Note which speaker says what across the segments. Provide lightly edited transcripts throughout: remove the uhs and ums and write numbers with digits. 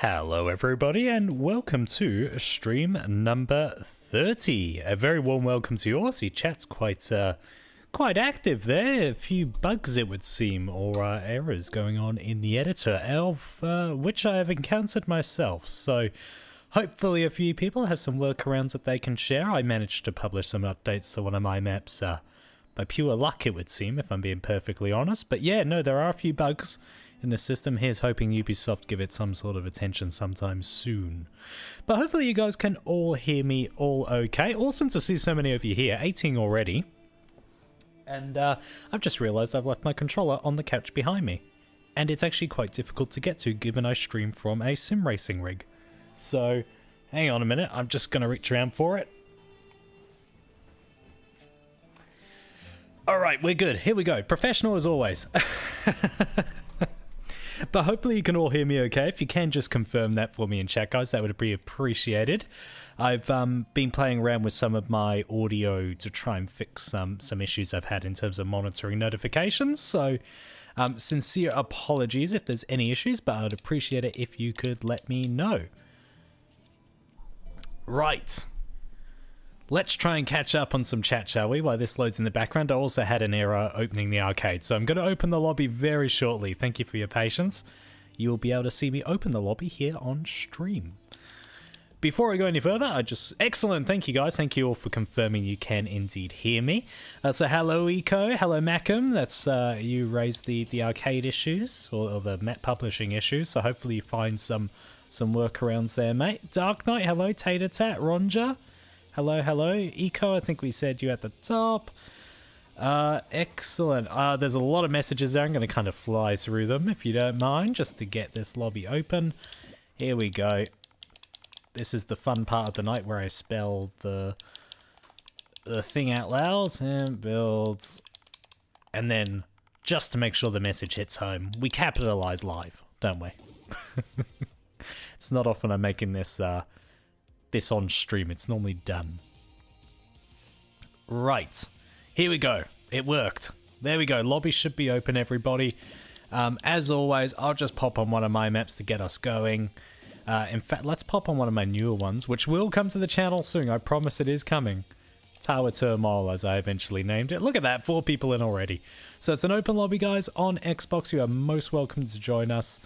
Speaker 1: Hello everybody and welcome to stream number 30. A very warm welcome to you all. See, chat's quite active there. A few bugs it would seem, or errors going on in the editor, which I have encountered myself. So hopefully a few people have some workarounds that they can share. I managed to publish some updates to one of my maps by pure luck, it would seem, if I'm being perfectly honest. But yeah, no, there are a few bugs in the system. Here's hoping Ubisoft give it some sort of attention sometime soon. But hopefully you guys can all hear me all okay. Awesome to see so many of you here, 18 already. And I've just realized I've left my controller on the couch behind me. And it's actually quite difficult to get to given I stream from a sim racing rig. So hang on a minute, I'm just going to reach around for it. Alright, we're good. Here we go. Professional as always. But hopefully you can all hear me okay. If you can, just confirm that for me in chat, guys. That would be appreciated. I've been playing around with some of my audio to try and fix some issues I've had in terms of monitoring notifications. So sincere apologies if there's any issues, but I'd appreciate it if you could let me know. Right. Let's try and catch up on some chat, shall we, while this loads in the background. I also had an error opening the arcade, so I'm going to open the lobby very shortly. Thank you for your patience. You will be able to see me open the lobby here on stream. Before I go any further, excellent, thank you guys. Thank you all for confirming you can indeed hear me. So hello Eco, hello Macam. That's, you raised the arcade issues, or the map publishing issues, so hopefully you find some workarounds there, mate. Dark Knight, hello. Tater Tat, Ronja. Hello. Eco, I think we said you at the top. Excellent. There's a lot of messages there. I'm going to kind of fly through them, if you don't mind, just to get this lobby open. Here we go. This is the fun part of the night where I spell the thing out loud. SamBuilds. And then, just to make sure the message hits home, we capitalize live, don't we? It's not often I'm making this on stream. It's normally done. Right, here we go. It worked. There we go. Lobby should be open, everybody. As always, I'll just pop on one of my maps to get us going. In fact, let's pop on one of my newer ones, which will come to the channel soon. I promise it is coming. Tower Turmoil, as I eventually named it. Look at that, 4 people in already. So it's an open lobby, guys, on Xbox. You are most welcome to join us.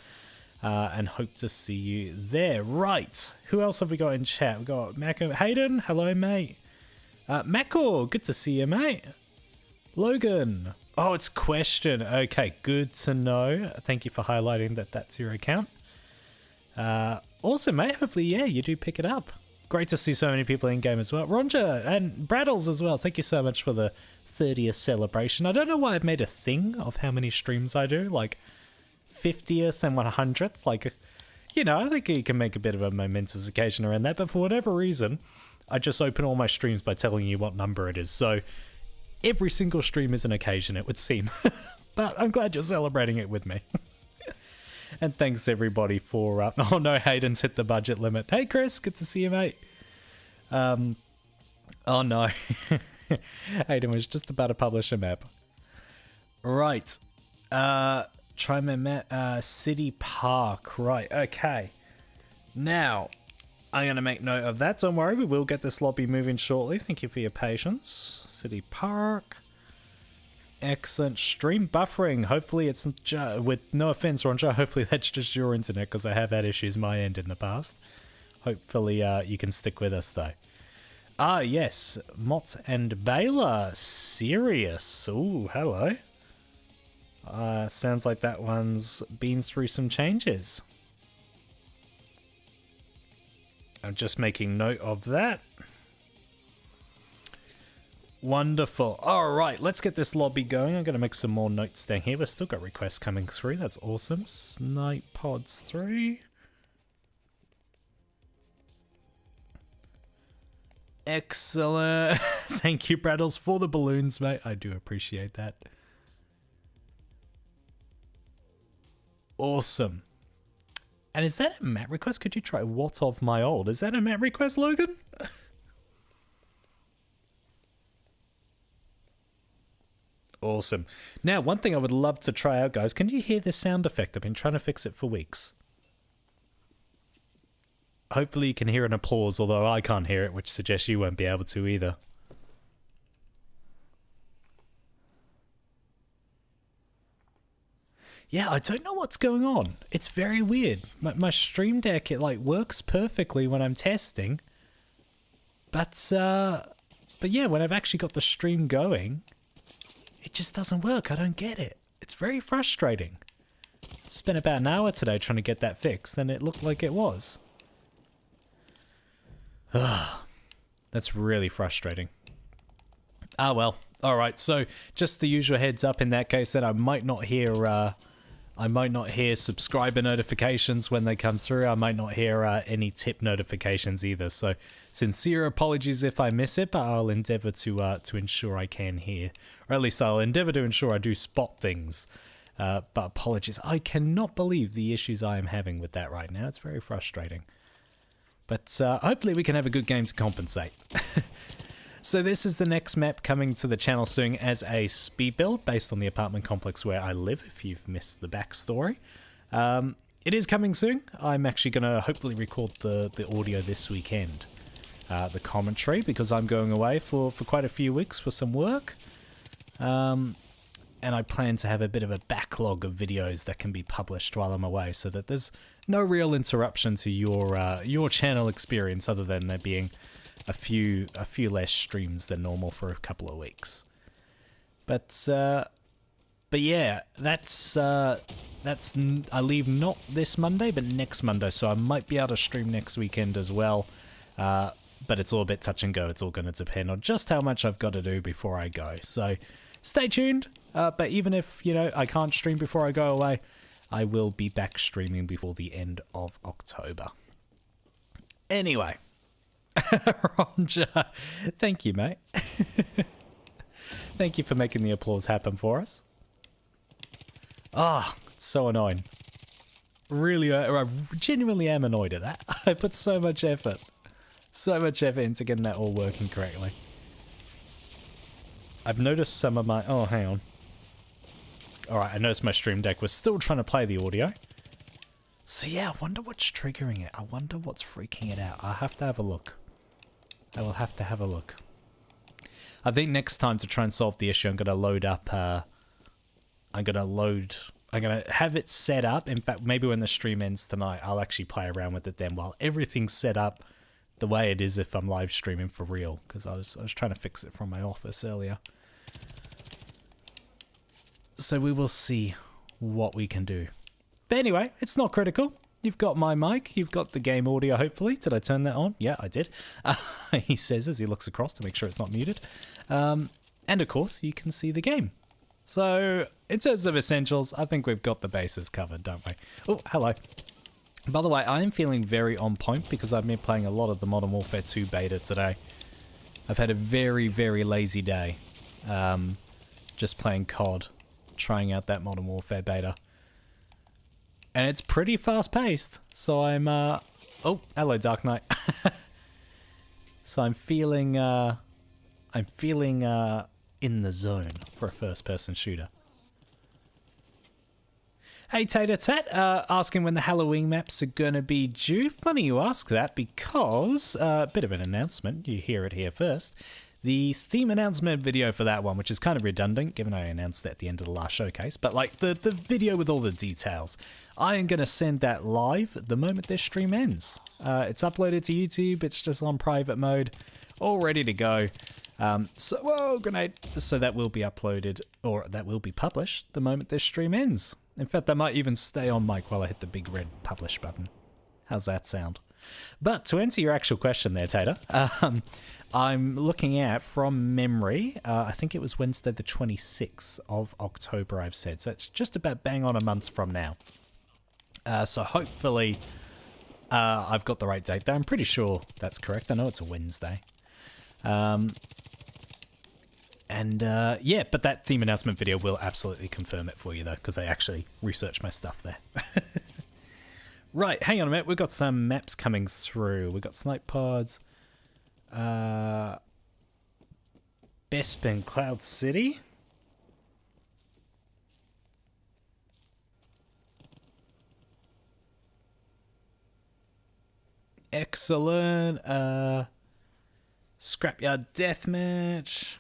Speaker 1: And hope to see you there. Right, who else have we got in chat? We've got Mako. Hayden, hello mate. Mako, good to see you mate. Logan, oh it's Question. Okay, good to know. Thank you for highlighting that that's your account. Awesome mate, hopefully yeah, you do pick it up. Great to see so many people in game as well. Ronja and Braddles as well, thank you so much for the 30th celebration. I don't know why I've made a thing of how many streams I do, like 50th and 100th, like, you know, I think you can make a bit of a momentous occasion around that, but for whatever reason, I just open all my streams by telling you what number it is, so every single stream is an occasion, it would seem. But I'm glad you're celebrating it with me. And thanks everybody for, oh no, Hayden's hit the budget limit. Hey Chris, good to see you mate. Oh no. Hayden was just about to publish a map. Right. Try my map, City Park, right, okay. Now, I'm going to make note of that, don't worry, we will get this lobby moving shortly, thank you for your patience. City Park, excellent. Stream buffering, hopefully it's, with no offense Ronja, hopefully that's just your internet, because I have had issues my end in the past. Hopefully you can stick with us though. Ah yes, Mott and Baylor, serious, ooh, hello. Sounds like that one's been through some changes. I'm just making note of that. Wonderful. Alright, let's get this lobby going. I'm going to make some more notes down here. We've still got requests coming through. That's awesome. Snipe Pods 3. Excellent. Thank you, Braddles, for the balloons, mate. I do appreciate that. Awesome. And is that a map request? Could you try What of My Old? Is that a map request, Logan? Awesome. Now, one thing I would love to try out, guys. Can you hear this sound effect? I've been trying to fix it for weeks. Hopefully you can hear an applause, although I can't hear it, which suggests you won't be able to either. Yeah, I don't know what's going on. It's very weird. My Stream Deck, it like works perfectly when I'm testing. But yeah, when I've actually got the stream going, it just doesn't work. I don't get it. It's very frustrating. Spent about an hour today trying to get that fixed, and it looked like it was. That's really frustrating. Ah, well. Alright, so just the usual heads up in that case that I might not hear subscriber notifications when they come through. I might not hear any tip notifications either. So sincere apologies if I miss it, but I'll endeavour to ensure I can hear. Or at least I'll endeavour to ensure I do spot things. But apologies. I cannot believe the issues I am having with that right now. It's very frustrating. But hopefully we can have a good game to compensate. So this is the next map coming to the channel soon as a speed build based on the apartment complex where I live, if you've missed the backstory. It is coming soon. I'm actually going to hopefully record the audio this weekend. The commentary, because I'm going away for quite a few weeks for some work. And I plan to have a bit of a backlog of videos that can be published while I'm away so that there's no real interruption to your channel experience other than there being a few less streams than normal for a couple of weeks. But yeah, that's I leave not this Monday but next Monday, so I might be able to stream next weekend as well. But it's all a bit touch and go. It's all going to depend on just how much I've got to do before I go. So stay tuned. But even if, you know, I can't stream before I go away, I will be back streaming before the end of October. Anyway. Ronja, thank you, mate. Thank you for making the applause happen for us. Ah, it's so annoying. Really, I genuinely am annoyed at that. I put so much effort into getting that all working correctly. I've noticed some of my... Oh, hang on. Alright, I noticed my Stream Deck was still trying to play the audio. So yeah, I wonder what's triggering it. I wonder what's freaking it out. I'll have to have a look. I will have to have a look. I think next time to try and solve the issue, I'm going to load up... I'm going to have it set up. In fact, maybe when the stream ends tonight, I'll actually play around with it then while everything's set up the way it is if I'm live streaming for real. Because I was trying to fix it from my office earlier. So we will see what we can do. But anyway, it's not critical. You've got my mic. You've got the game audio, hopefully. Did I turn that on? Yeah, I did. He says as he looks across to make sure it's not muted. And of course, you can see the game. So, in terms of essentials, I think we've got the bases covered, don't we? Oh, hello. By the way, I am feeling very on point because I've been playing a lot of the Modern Warfare 2 beta today. I've had a very, very lazy day. Just playing COD. Trying out that Modern Warfare beta. And it's pretty fast-paced. So I'm, oh, hello, Dark Knight. So I'm feeling in the zone for a first-person shooter. Hey, Tater Tat, asking when the Halloween maps are gonna be due. Funny you ask that because, a bit of an announcement, you hear it here first. The theme announcement video for that one, which is kind of redundant, given I announced it at the end of the last showcase, but like the video with all the details, I am going to send that live the moment this stream ends. It's uploaded to YouTube, it's just on private mode, all ready to go. So, whoa, grenade! So that will be uploaded, or that will be published the moment this stream ends. In fact, I might even stay on mic while I hit the big red publish button. How's that sound? But to answer your actual question there, Tater, I'm looking at, from memory, I think it was Wednesday the 26th of October, I've said. So it's just about bang on a month from now. So hopefully I've got the right date there. I'm pretty sure that's correct. I know it's a Wednesday. Yeah, but that theme announcement video will absolutely confirm it for you, though, because I actually researched my stuff there. Right, hang on a minute. We've got some maps coming through. We've got Snipe Pods. Bespin Cloud City. Excellent. Scrapyard deathmatch.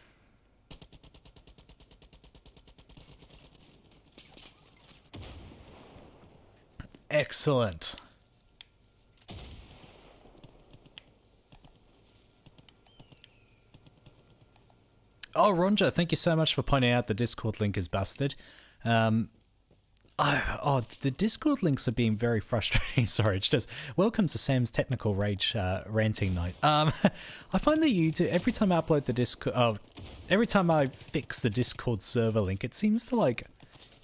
Speaker 1: Excellent. Oh, Ronja, thank you so much for pointing out the Discord link is busted. The Discord links are being very frustrating. Sorry, it's just welcome to Sam's technical rage ranting night. I find that you do every time I upload the Discord. Every time I fix the Discord server link, it seems to like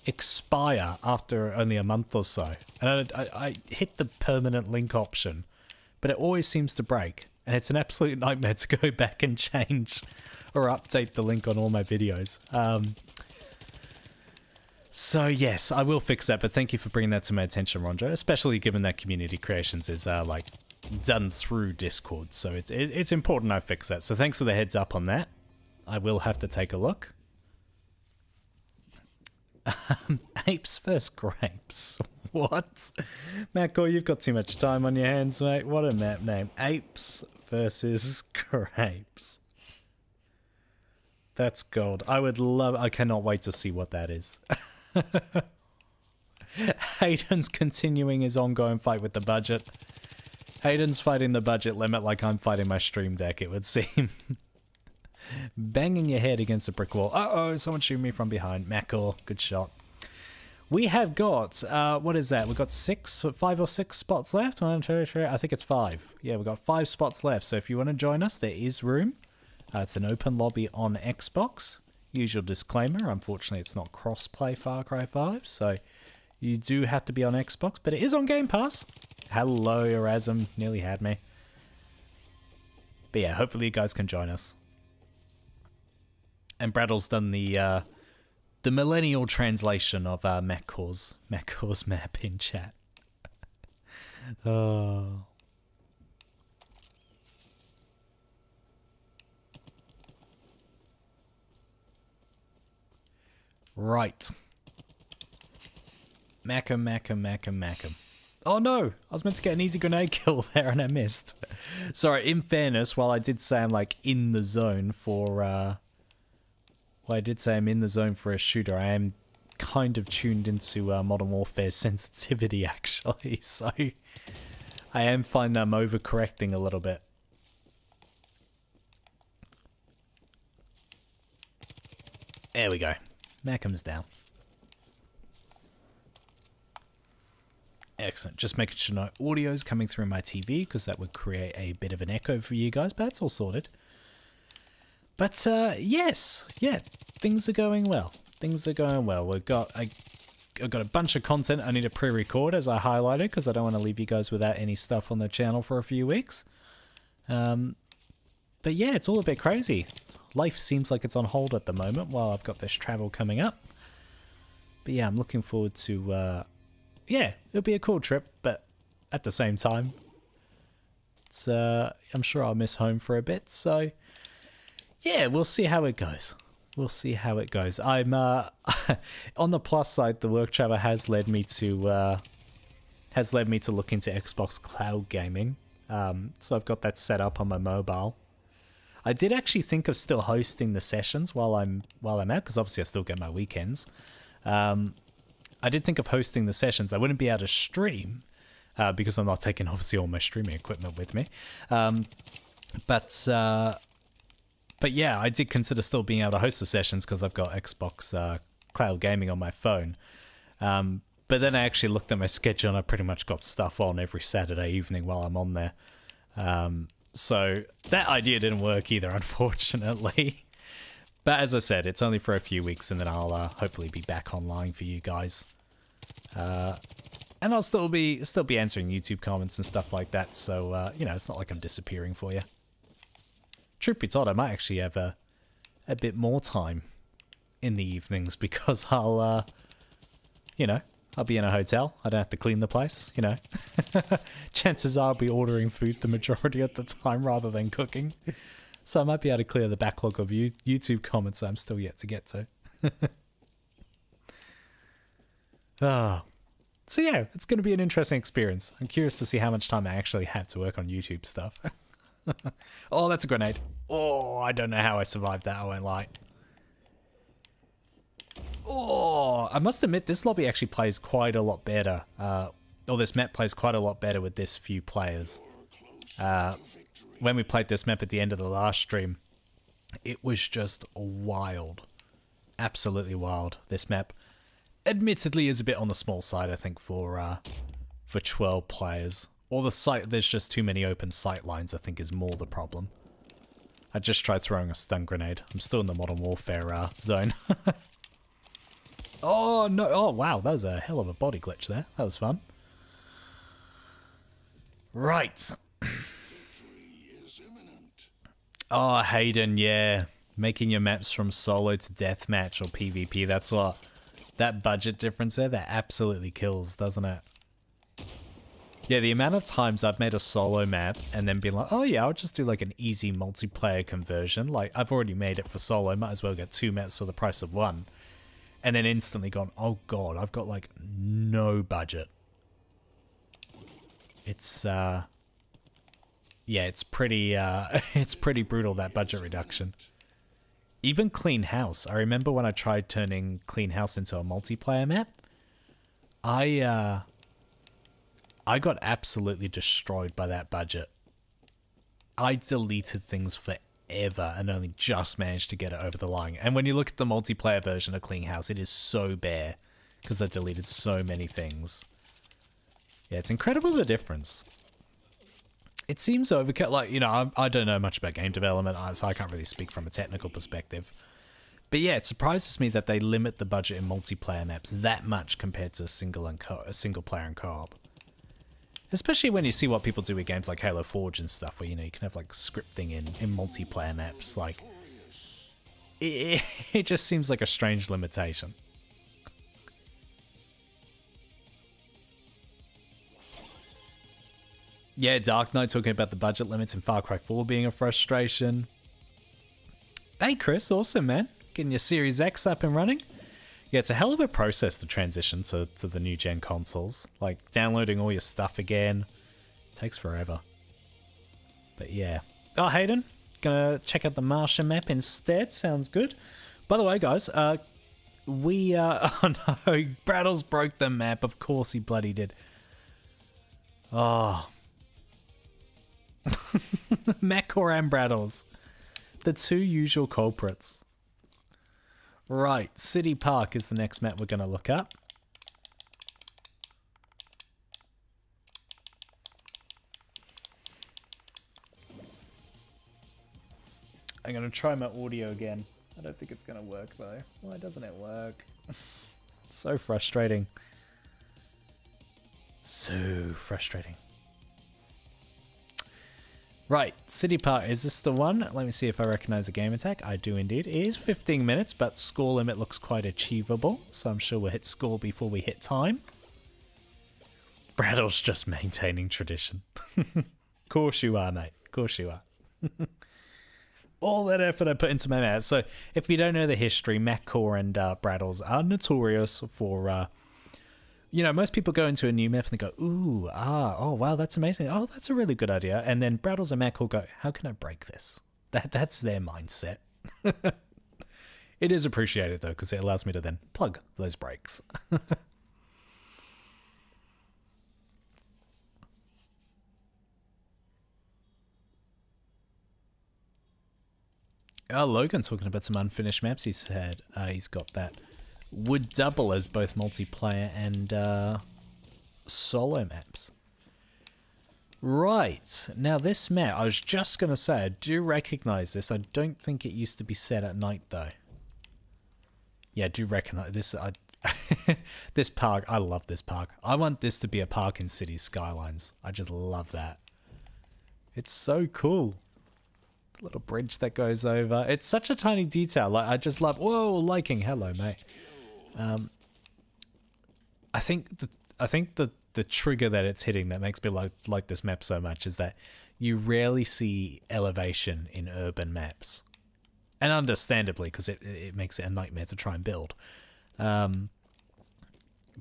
Speaker 1: expire after only a month or so. And I hit the permanent link option, but it always seems to break, and it's an absolute nightmare to go back and change or update the link on all my videos. So yes, I will fix that, but thank you for bringing that to my attention, Rondro, especially given that Community Creations is like done through Discord, so it's important I fix that. So thanks for the heads up on that. I will have to take a look. Apes vs grapes. What? Macor, you've got too much time on your hands, mate. What a map name. Apes versus grapes. That's gold. I cannot wait to see what that is. Hayden's continuing his ongoing fight with the budget. Hayden's fighting the budget limit like I'm fighting my stream deck, it would seem. Banging your head against a brick wall. Uh-oh, someone shooting me from behind. Macor, good shot. We have got, what is that? We've got 5 or 6 spots left. 1, 2, 3, I think it's 5. Yeah, we've got 5 spots left. So if you want to join us, there is room. It's an open lobby on Xbox. Usual disclaimer, unfortunately it's not cross-play Far Cry 5, so you do have to be on Xbox, but it is on Game Pass. Hello, Erasm. Nearly had me. But yeah, hopefully you guys can join us. And Braddle's done the millennial translation of Maccor's map in chat. Oh... Right. Macam. Oh no! I was meant to get an easy grenade kill there and I missed. Sorry, in fairness, while I did say I'm like in the zone for a shooter, I am kind of tuned into Modern Warfare's sensitivity actually, so I am finding I'm overcorrecting a little bit. There we go. Macam's down. Excellent. Just making sure no audio's coming through my TV because that would create a bit of an echo for you guys, but it's all sorted. But yes, yeah, things are going well. Things are going well. I've got a bunch of content I need to pre-record as I highlighted because I don't want to leave you guys without any stuff on the channel for a few weeks. But yeah, it's all a bit crazy. Life seems like it's on hold at the moment while I've got this travel coming up. But yeah, I'm looking forward to, yeah, it'll be a cool trip, but at the same time, it's, I'm sure I'll miss home for a bit, so yeah, we'll see how it goes. We'll see how it goes. I'm, on the plus side, the work travel has led me to look into Xbox Cloud Gaming. So I've got that set up on my mobile. I did actually think of still hosting the sessions while I'm out, because obviously I still get my weekends. I did think of hosting the sessions. I wouldn't be able to stream because I'm not taking obviously all my streaming equipment with me. But yeah, I did consider still being able to host the sessions because I've got Xbox Cloud Gaming on my phone. But then I actually looked at my schedule and I pretty much got stuff on every Saturday evening while I'm on there. So that idea didn't work either, unfortunately. But as I said, it's only for a few weeks and then I'll hopefully be back online for you guys. And I'll still be answering YouTube comments and stuff like that. So, you know, it's not like I'm disappearing for you. Truth be told, I might actually have a bit more time in the evenings because I'll, you know, I'll be in a hotel. I don't have to clean the place, you know. Chances are I'll be ordering food the majority of the time rather than cooking. So I might be able to clear the backlog of YouTube comments I'm still yet to get to. Ah. So yeah, it's going to be an interesting experience. I'm curious to see how much time I actually have to work on YouTube stuff. Oh, that's a grenade. Oh, I don't know how I survived that, I won't lie. Oh, I must admit, this lobby actually plays quite a lot better. Or this map plays quite a lot better with this few players. When we played this map at the end of the last stream, it was just wild. Absolutely wild. This map, admittedly, is a bit on the small side, I think, for 12 players. Or the site, there's just too many open sight lines, I think, is more the problem. I just tried throwing a stun grenade. I'm still in the Modern Warfare zone. Oh, no. Oh, wow. That was a hell of a body glitch there. That was fun. Right. Oh, Hayden, yeah. Making your maps from solo to deathmatch or PvP. That's what... That budget difference there, that absolutely kills, doesn't it? Yeah, the amount of times I've made a solo map and then been like, oh yeah, I'll just do like an easy multiplayer conversion. Like, I've already made it for solo, might as well get 2 maps for the price of 1. And then instantly gone, oh god, I've got like no budget. It's, yeah, it's pretty brutal, that budget reduction. Even Clean House. I remember when I tried turning Clean House into a multiplayer map, I got absolutely destroyed by that budget. I deleted things forever and only just managed to get it over the line. And when you look at the multiplayer version of Clean House, it is so bare because I deleted so many things. Yeah, it's incredible the difference. It seems overkill. Like, you know, I don't know much about game development, so I can't really speak from a technical perspective. But yeah, it surprises me that they limit the budget in multiplayer maps that much compared to single player and co-op. Especially when you see what people do with games like Halo Forge and stuff, where, you know, you can have like scripting in multiplayer maps. Like, it just seems like a strange limitation. Yeah, Dark Knight talking about the budget limits in Far Cry 4 being a frustration. Hey Chris, awesome man. Getting your Series X up and running. Yeah, it's a hell of a process to transition to the new gen consoles. Like, downloading all your stuff again. Takes forever. But yeah. Oh, Hayden, gonna check out the Martian map instead. Sounds good. By the way, guys, oh no, Brattles broke the map. Of course he bloody did. Oh. Macor and Brattles. The two usual culprits. Right, City Park is the next map we're going to look up. I'm going to try my audio again. I don't think it's going to work though. Why doesn't it work? It's so frustrating. So frustrating. Right, City Park, is this the one? Let me see if I recognize the game attack. I do indeed. It is 15 minutes, but score limit looks quite achievable, so I'm sure we'll hit score before we hit time. Brattle's just maintaining tradition. Course you are, mate. Course you are. All that effort I put into my map. So, if you don't know the history, Macor and Brattles are notorious for... you know, most people go into a new map and they go, ooh, oh, wow, that's amazing. Oh, that's a really good idea. And then Brattles and Mac will go, how can I break this? That's their mindset. It is appreciated, though, because it allows me to then plug those breaks. Oh, Logan talking about some unfinished maps. He said he's got that. Would double as both multiplayer and solo maps. Right, now this map, I was just going to say, I do recognize this. I don't think it used to be set at night though. Yeah, I do recognize this. This park, I love this park. I want this to be a park in City Skylines. I just love that. It's so cool. Little bridge that goes over. It's such a tiny detail. Like, I just love, whoa, liking, hello mate. I think the trigger that it's hitting that makes me like this map so much is that you rarely see elevation in urban maps, and understandably, because it makes it a nightmare to try and build.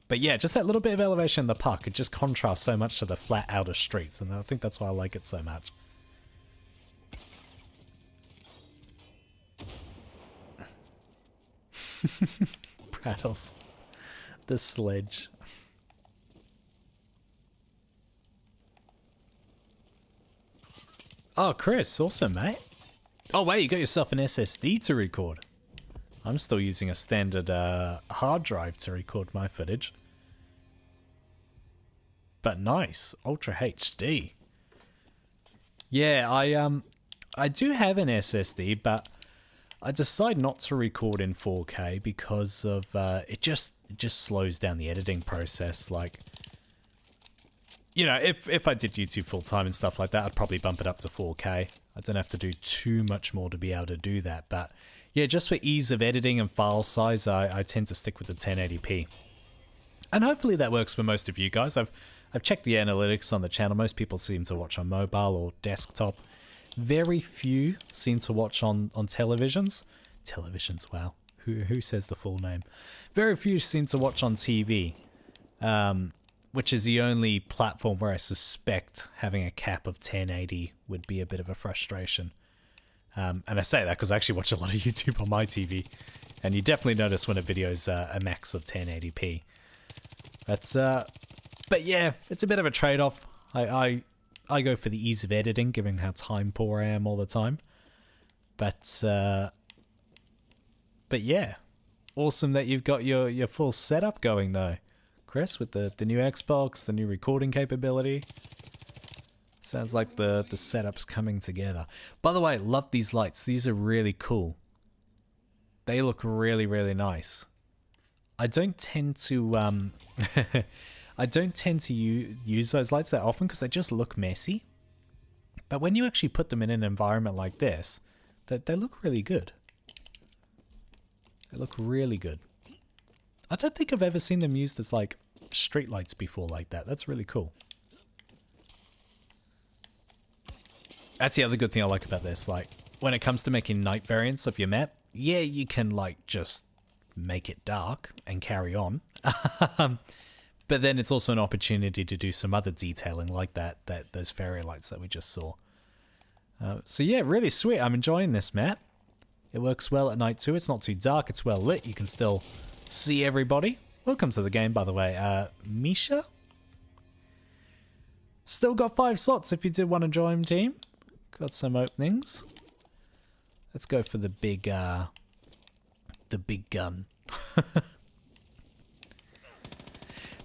Speaker 1: But yeah, just that little bit of elevation in the park, it just contrasts so much to the flat outer streets, and I think that's why I like it so much. Prattles. The sledge. Oh, Chris, awesome, mate. Oh, wait, you got yourself an SSD to record. I'm still using a standard hard drive to record my footage. But nice, Ultra HD. Yeah, I do have an SSD, but I decide not to record in 4K because of it just slows down the editing process. Like, you know, if I did YouTube full time and stuff like that, I'd probably bump it up to 4K. I don't have to do too much more to be able to do that, but yeah, just for ease of editing and file size, I tend to stick with the 1080p. And hopefully that works for most of you guys. I've checked the analytics on the channel. Most people seem to watch on mobile or desktop. Very few seem to watch on televisions. Televisions, wow. Who says the full name? Very few seem to watch on TV, which is the only platform where I suspect having a cap of 1080 would be a bit of a frustration. And I say that because I actually watch a lot of YouTube on my TV, and you definitely notice when a video's a max of 1080p. But yeah, it's a bit of a trade-off. I go for the ease of editing, given how time poor I am all the time. But yeah, awesome that you've got your full setup going though, Chris, with the new Xbox, the new recording capability. Sounds like the setup's coming together. By the way, love these lights. These are really cool. They look really, really nice. I don't tend to use those lights that often because they just look messy. But when you actually put them in an environment like this, they look really good. They look really good. I don't think I've ever seen them used as like street lights before like that. That's really cool. That's the other good thing I like about this. Like, when it comes to making night variants of your map, yeah, you can like just make it dark and carry on. But then it's also an opportunity to do some other detailing like those fairy lights that we just saw. So yeah, really sweet. I'm enjoying this map. It works well at night too. It's not too dark. It's well lit. You can still see everybody. Welcome to the game, by the way. Misha? Still got 5 slots if you did want to join team. Got some openings. Let's go for the big gun.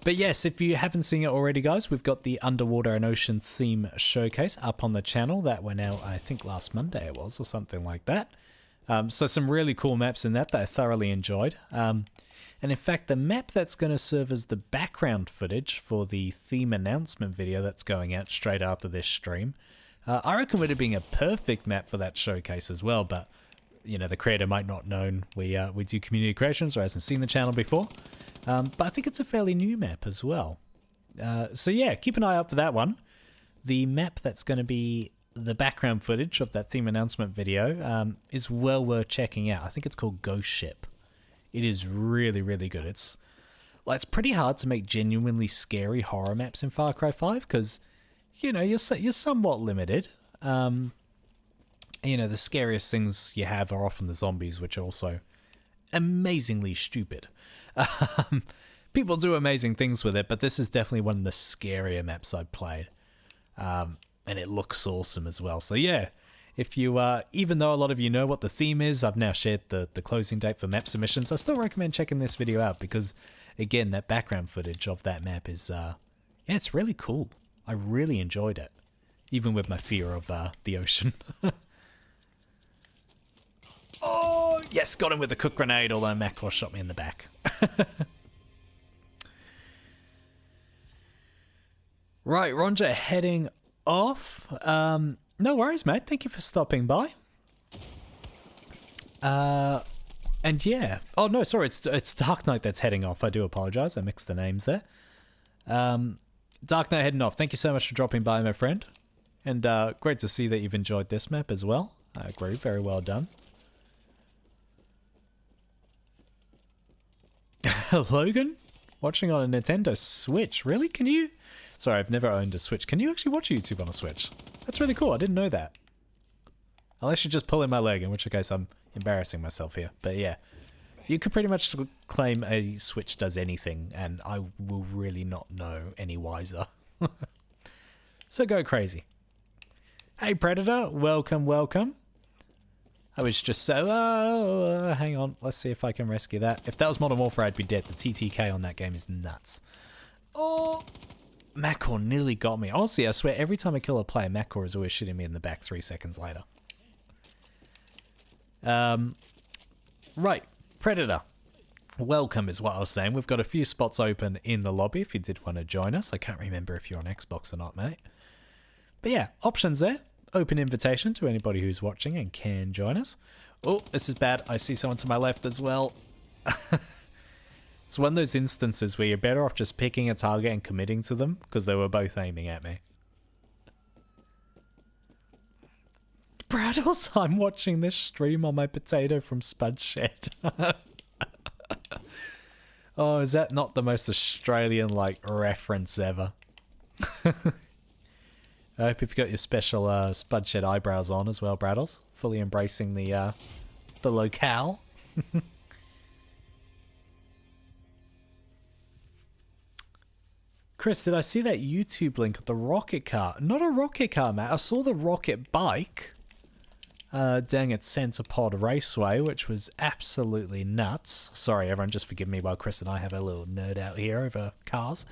Speaker 1: But yes, if you haven't seen it already, guys, we've got the Underwater and Ocean theme showcase up on the channel. That went out, I think, last Monday it was, or something like that. So some really cool maps in that I thoroughly enjoyed. And in fact, the map that's going to serve as the background footage for the theme announcement video that's going out straight after this stream, I reckon would have been a perfect map for that showcase as well. But, you know, the creator might not known we do community creations or hasn't seen the channel before. But I think it's a fairly new map as well. So yeah, keep an eye out for that one. The map that's going to be the background footage of that theme announcement video is well worth checking out. I think it's called Ghost Ship. It is really, really good. It's pretty hard to make genuinely scary horror maps in Far Cry 5 because, you know, you're somewhat limited. You know, the scariest things you have are often the zombies, which are also amazingly stupid. People do amazing things with it, but this is definitely one of the scarier maps I've played. And it looks awesome as well. So yeah, if you, even though a lot of you know what the theme is, I've now shared the closing date for map submissions. I still recommend checking this video out because, again, that background footage of that map is, yeah, it's really cool. I really enjoyed it, even with my fear of the ocean. Oh, yes, got him with the cook grenade, although Macross shot me in the back. Right, Ronja heading off. No worries, mate. Thank you for stopping by. And yeah. Oh, no, sorry. It's Dark Knight that's heading off. I do apologize. I mixed the names there. Dark Knight heading off. Thank you so much for dropping by, my friend. And great to see that you've enjoyed this map as well. I agree. Very well done. Logan? Watching on a Nintendo Switch. Really? Can you? Sorry, I've never owned a Switch. Can you actually watch YouTube on a Switch? That's really cool. I didn't know that. Unless you're just pulling my leg, in which case I'm embarrassing myself here. But yeah, you could pretty much claim a Switch does anything, and I will really not know any wiser. So go crazy. Hey Predator, welcome, welcome. I was just so... hang on, let's see if I can rescue that. If that was Modern Warfare, I'd be dead. The TTK on that game is nuts. Oh, Macor nearly got me. Honestly, I swear, every time I kill a player, Macor is always shooting me in the back 3 seconds later. Right, Predator. Welcome is what I was saying. We've got a few spots open in the lobby if you did want to join us. I can't remember if you're on Xbox or not, mate. But yeah, options there. Open invitation to anybody who's watching and can join us. Oh, this is bad. I see someone to my left as well. It's one of those instances where you're better off just picking a target and committing to them because they were both aiming at me. Braddles, I'm watching this stream on my potato from Spud Shed. Oh, is that not the most Australian-like reference ever? I hope you've got your special Spud Shed eyebrows on as well, Braddles. Fully embracing the locale. Chris, did I see that YouTube link of the rocket car? Not a rocket car, Matt. I saw the rocket bike down at Centerpod Raceway, which was absolutely nuts. Sorry, everyone, just forgive me while Chris and I have a little nerd out here over cars.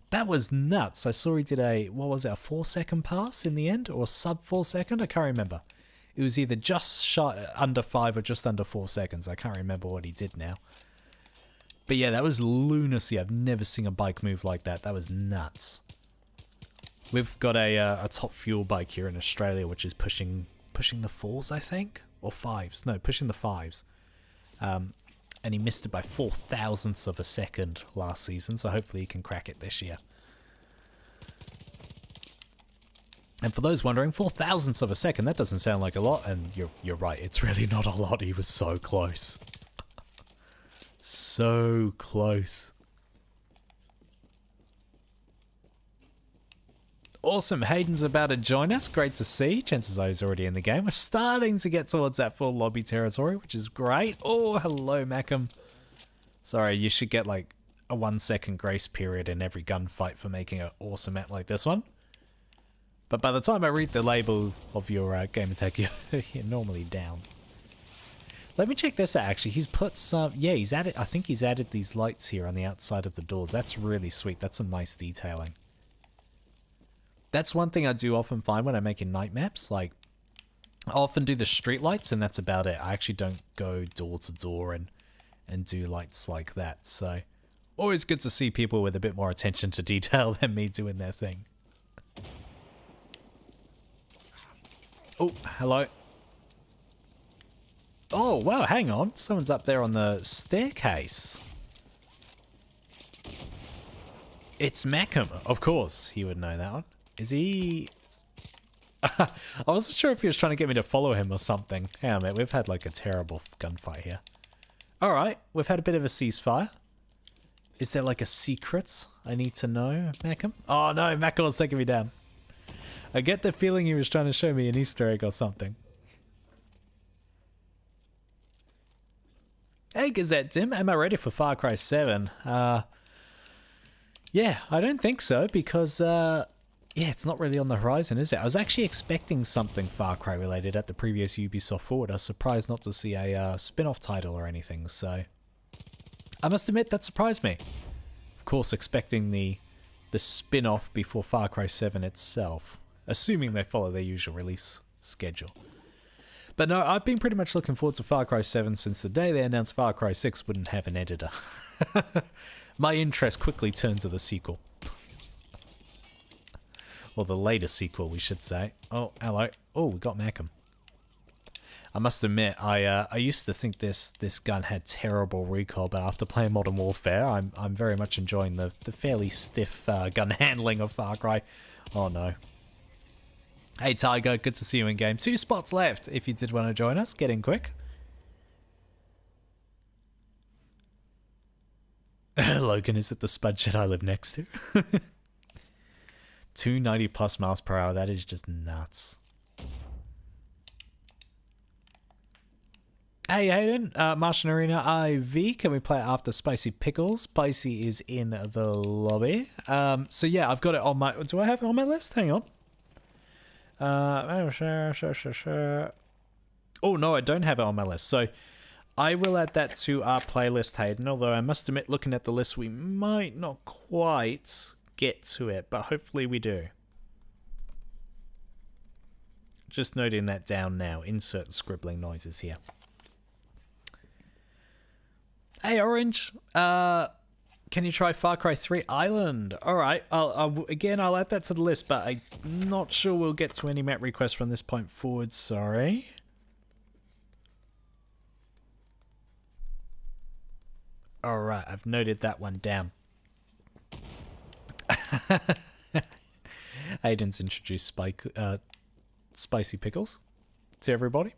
Speaker 1: That was nuts. I saw he did a, what was it, a 4-second pass in the end? Or sub 4 second? I can't remember. It was either just under 5 or just under 4 seconds. I can't remember what he did now. But yeah, that was lunacy. I've never seen a bike move like that. That was nuts. We've got a top fuel bike here in Australia, which is pushing the 4s, I think? Or 5s. No, pushing the 5s. And he missed it by 0.004 of a second last season, so hopefully he can crack it this year. And for those wondering, 0.004 of a second, that doesn't sound like a lot, and you're right, it's really not a lot. He was so close. So close. Awesome, Hayden's about to join us. Great to see. Chances are he's already in the game. We're starting to get towards that full lobby territory, which is great. Oh, hello, Macam. Sorry, you should get like a 1-second grace period in every gunfight for making an awesome map like this one. But by the time I read the label of your gamertag, you're normally down. Let me check this out, actually. He's put some... Yeah, he's added... I think he's added these lights here on the outside of the doors. That's really sweet. That's some nice detailing. That's one thing I do often find when I'm making night maps. Like, I often do the street lights, and that's about it. I actually don't go door to door and do lights like that. So, always good to see people with a bit more attention to detail than me doing their thing. Oh, hello. Oh, wow, hang on. Someone's up there on the staircase. It's Macam. Of course, he would know that one. Is he... I wasn't sure if he was trying to get me to follow him or something. Hang on, mate. We've had like a terrible gunfight here. Alright, we've had a bit of a ceasefire. Is there like a secret I need to know, Macam? Oh no, Macam was taking me down. I get the feeling he was trying to show me an Easter egg or something. Hey Gazette Tim, am I ready for Far Cry 7? Yeah, I don't think so because... yeah, it's not really on the horizon, is it? I was actually expecting something Far Cry related at the previous Ubisoft Forward. I was surprised not to see a spin-off title or anything, so... I must admit, that surprised me. Of course, expecting the spin-off before Far Cry 7 itself. Assuming they follow their usual release schedule. But no, I've been pretty much looking forward to Far Cry 7 since the day they announced Far Cry 6 wouldn't have an editor. My interest quickly turned to the sequel. Or the later sequel, we should say. Oh, hello. Oh, we got Macam. I must admit, I used to think this gun had terrible recoil, but after playing Modern Warfare, I'm very much enjoying the fairly stiff gun handling of Far Cry. Oh no. Hey Tiger, good to see you in game. 2 spots left. If you did want to join us, get in quick. Logan, is it the spud shed I live next to? 290 plus miles per hour. That is just nuts. Hey Hayden, Martian Arena IV, can we play it after Spicy Pickles? Spicy is in the lobby. So yeah, I've got it on my... Do I have it on my list? Hang on. Oh no, I don't have it on my list. So I will add that to our playlist, Hayden. Although I must admit, looking at the list, we might not quite get to it, but hopefully we do. Just noting that down now. Insert scribbling noises here. Hey Orange, can you try Far Cry 3 Island? Alright, I'll add that to the list, but I'm not sure we'll get to any map requests from this point forward, sorry. Alright, I've noted that one down. Aiden's introduced Spicy Pickles to everybody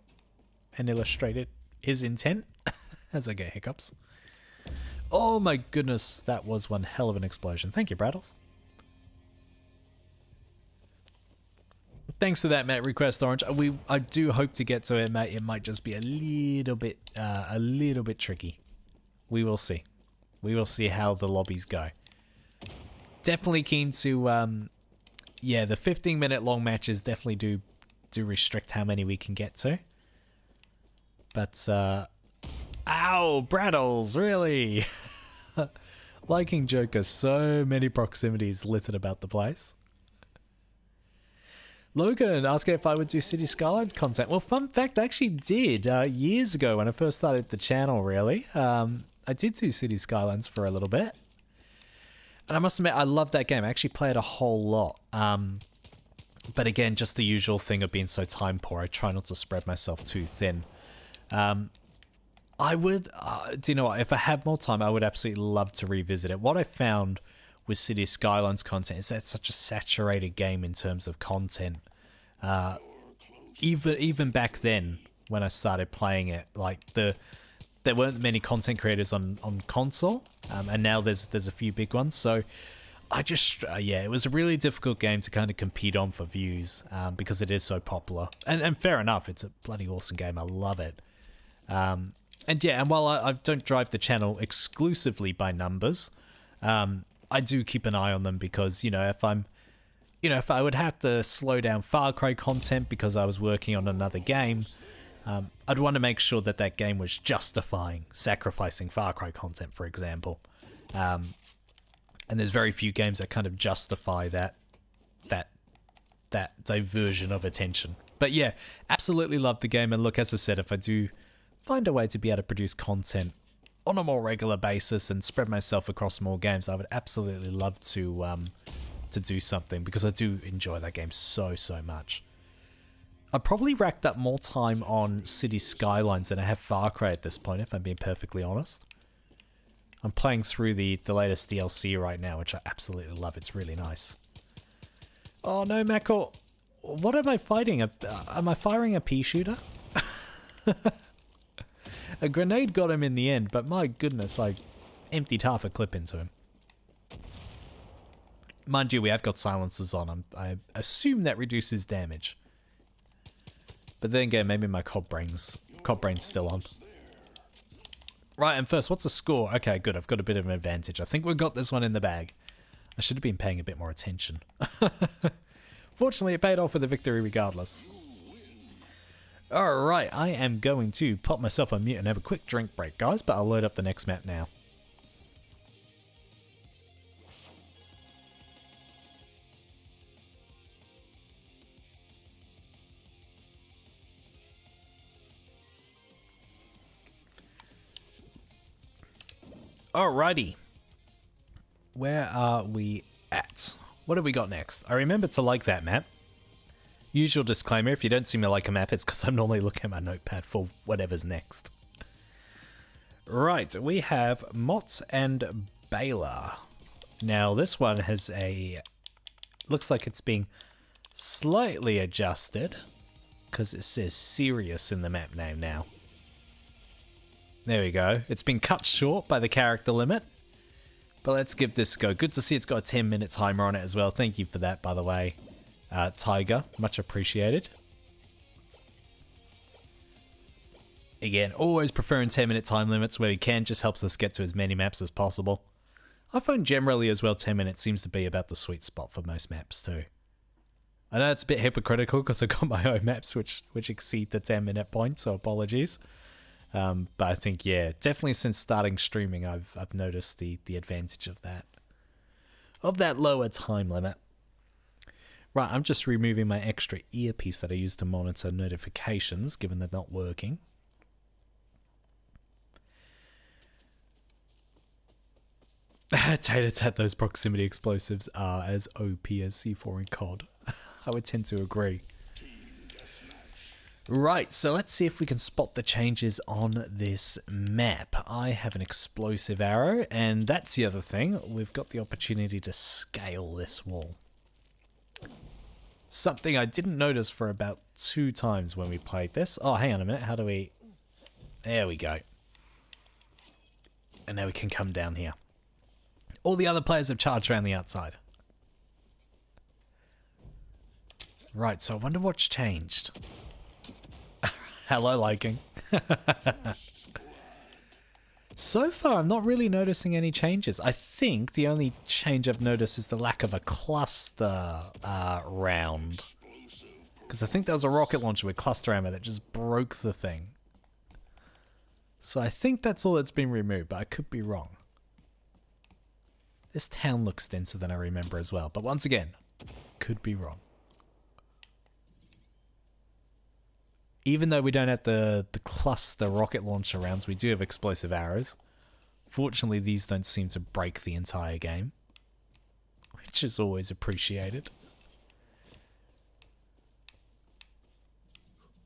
Speaker 1: and illustrated his intent as I get hiccups. Oh my goodness, that was one hell of an explosion. Thank you, Brattles. Thanks for that, Matt. Request Orange. I do hope to get to it, mate. It might just be a little bit tricky. We will see. We will see how the lobbies go. Definitely keen to, yeah, the 15-minute long matches definitely do restrict how many we can get to. But, ow, Brattles, really? Liking Joker, so many proximities littered about the place. Logan asking if I would do City Skylines content. Well, fun fact, I actually did years ago when I first started the channel, really. I did do City Skylines for a little bit. And I must admit, I love that game. I actually play it a whole lot. But again, just the usual thing of being so time poor. I try not to spread myself too thin. I would, do you know what, if I had more time, I would absolutely love to revisit it. What I found with City Skylines content is that it's such a saturated game in terms of content. Even back then, when I started playing it, like there weren't many content creators on console, and now there's a few big ones. So I just, yeah, it was a really difficult game to kind of compete on for views, because it is so popular. And fair enough, it's a bloody awesome game. I love it. And yeah, and while I don't drive the channel exclusively by numbers, I do keep an eye on them because, you know, if I would have to slow down Far Cry content because I was working on another game, I'd want to make sure that that game was justifying sacrificing Far Cry content, for example. And there's very few games that kind of justify that diversion of attention. But yeah, absolutely love the game. And look, as I said, if I do find a way to be able to produce content on a more regular basis and spread myself across more games, I would absolutely love to do something, because I do enjoy that game so much. I probably racked up more time on City Skylines than I have Far Cry at this point, if I'm being perfectly honest. I'm playing through the latest DLC right now, which I absolutely love. It's really nice. Oh no, Mako. What am I fighting? Am I firing a pea shooter? A grenade got him in the end, but my goodness, I emptied half a clip into him. Mind you, we have got silencers on. I assume that reduces damage. But then again, maybe my cod brain's still on. Right, and first, what's the score? Okay, good. I've got a bit of an advantage. I think we've got this one in the bag. I should have been paying a bit more attention. Fortunately, it paid off with a victory regardless. Alright, I am going to pop myself on mute and have a quick drink break, guys, but I'll load up the next map now. Alrighty. Where are we at? What have we got next? I remember to like that map. Usual disclaimer, if you don't see me like a map, it's because I'm normally looking at my notepad for whatever's next. Right, we have Mott and Baylor. Now, this one has a... looks like it's being slightly adjusted, because it says Serious in the map name now. There we go. It's been cut short by the character limit. But let's give this a go. Good to see it's got a 10-minute timer on it as well. Thank you for that, by the way, Tiger. Much appreciated. Again, always preferring 10-minute time limits where we can. Just helps us get to as many maps as possible. I find generally as well 10 minutes seems to be about the sweet spot for most maps too. I know it's a bit hypocritical because I've got my own maps which exceed the 10-minute point, so apologies. But I think, yeah, definitely since starting streaming, I've noticed the advantage of that lower time limit. Right, I'm just removing my extra earpiece that I use to monitor notifications, given they're not working. Tater tat, those proximity explosives are as OP as C4 and COD. I would tend to agree. Right, so let's see if we can spot the changes on this map. I have an explosive arrow, and that's the other thing. We've got the opportunity to scale this wall. Something I didn't notice for about 2 times when we played this. Oh, hang on a minute. How do we... There we go. And now we can come down here. All the other players have charged around the outside. Right, so I wonder what's changed. Hello, liking. So far, I'm not really noticing any changes. I think the only change I've noticed is the lack of a cluster round. Because I think there was a rocket launcher with cluster ammo that just broke the thing. So I think that's all that's been removed, but I could be wrong. This town looks denser than I remember as well, but once again, could be wrong. Even though we don't have the cluster rocket launcher rounds, we do have explosive arrows. Fortunately, these don't seem to break the entire game, which is always appreciated.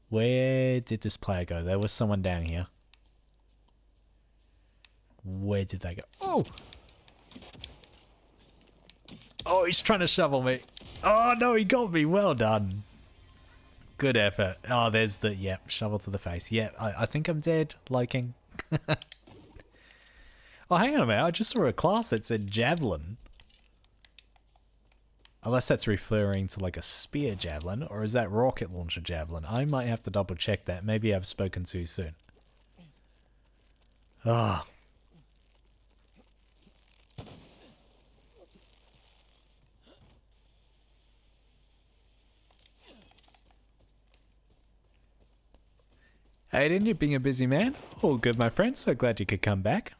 Speaker 1: Where did this player go? There was someone down here. Where did they go? Oh! Oh, he's trying to shovel me. Oh, no, he got me. Well done. Good effort. Oh, there's the... Yep, shovel to the face. Yep, I think I'm dead. Liking. Oh, hang on a minute. I just saw a class that said javelin. Unless that's referring to like a spear javelin, or is that rocket launcher javelin? I might have to double check that. Maybe I've spoken too soon. Ah. Oh. Hey, didn't you being a busy man? All good, my friend. So glad you could come back.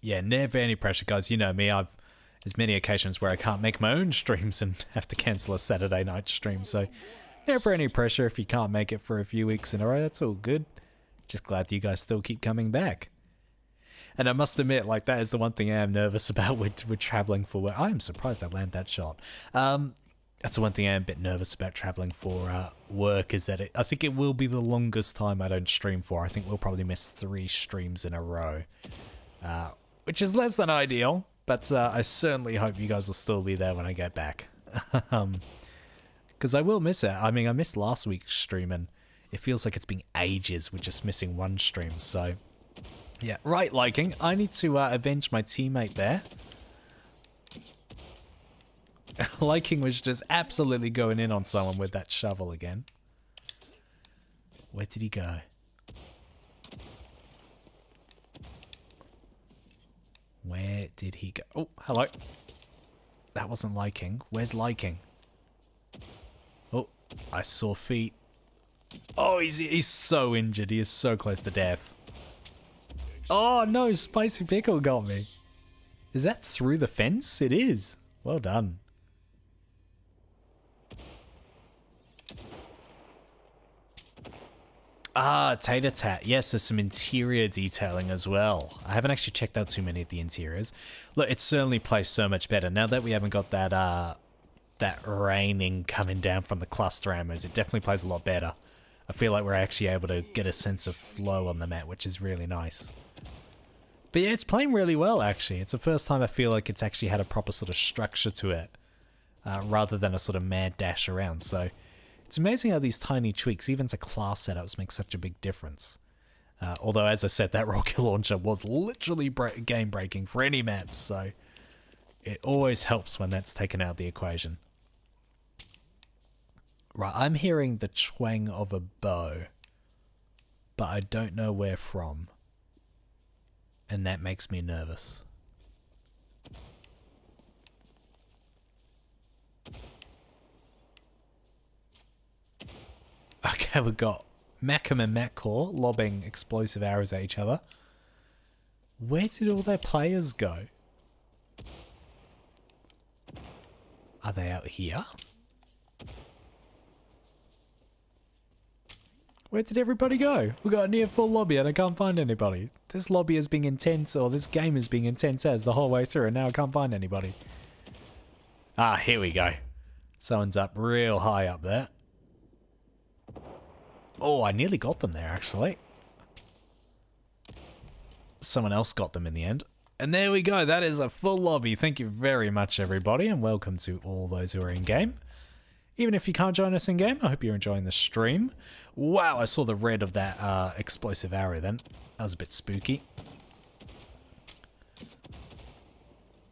Speaker 1: Yeah, never any pressure, guys. You know me. There's many occasions where I can't make my own streams and have to cancel a Saturday night stream. So never any pressure if you can't make it for a few weeks in a row. That's all good. Just glad you guys still keep coming back. And I must admit, like, that is the one thing I am nervous about with traveling for work. I am surprised I landed that shot. That's the one thing I am a bit nervous about traveling for work, is that I think it will be the longest time I don't stream for. I think we'll probably miss 3 streams in a row, which is less than ideal, but I certainly hope you guys will still be there when I get back. Because I will miss it. I mean, I missed last week's stream, and it feels like it's been ages with just missing one stream, so... Yeah, right, liking. I need to avenge my teammate there. Liking was just absolutely going in on someone with that shovel again. Where did he go? Where did he go? Oh, hello. That wasn't Liking. Where's Liking? Oh, I saw feet. Oh, he's so injured. He is so close to death. Oh no, Spicy Pickle got me. Is that through the fence? It is. Well done. Ah, Tater Tat. Yes, there's some interior detailing as well. I haven't actually checked out too many of the interiors. Look, it certainly plays so much better. Now that we haven't got that raining coming down from the cluster ammos, it definitely plays a lot better. I feel like we're actually able to get a sense of flow on the map, which is really nice. But yeah, it's playing really well, actually. It's the first time I feel like it's actually had a proper sort of structure to it, rather than a sort of mad dash around. So it's amazing how these tiny tweaks, even to class setups, make such a big difference. Although, as I said, that rocket launcher was literally game-breaking for any map, so it always helps when that's taken out of the equation. Right, I'm hearing the twang of a bow, but I don't know where from, and that makes me nervous. Okay, we've got Macam and Matcore lobbing explosive arrows at each other. Where did all their players go? Are they out here? Where did everybody go? We got a near full lobby and I can't find anybody. This lobby is being intense, or this game is being intense as the whole way through, and now I can't find anybody. Ah, here we go. Someone's up real high up there. Oh, I nearly got them there, actually. Someone else got them in the end. And there we go. That is a full lobby. Thank you very much, everybody, and welcome to all those who are in-game. Even if you can't join us in-game, I hope you're enjoying the stream. Wow, I saw the red of that explosive arrow then. That was a bit spooky.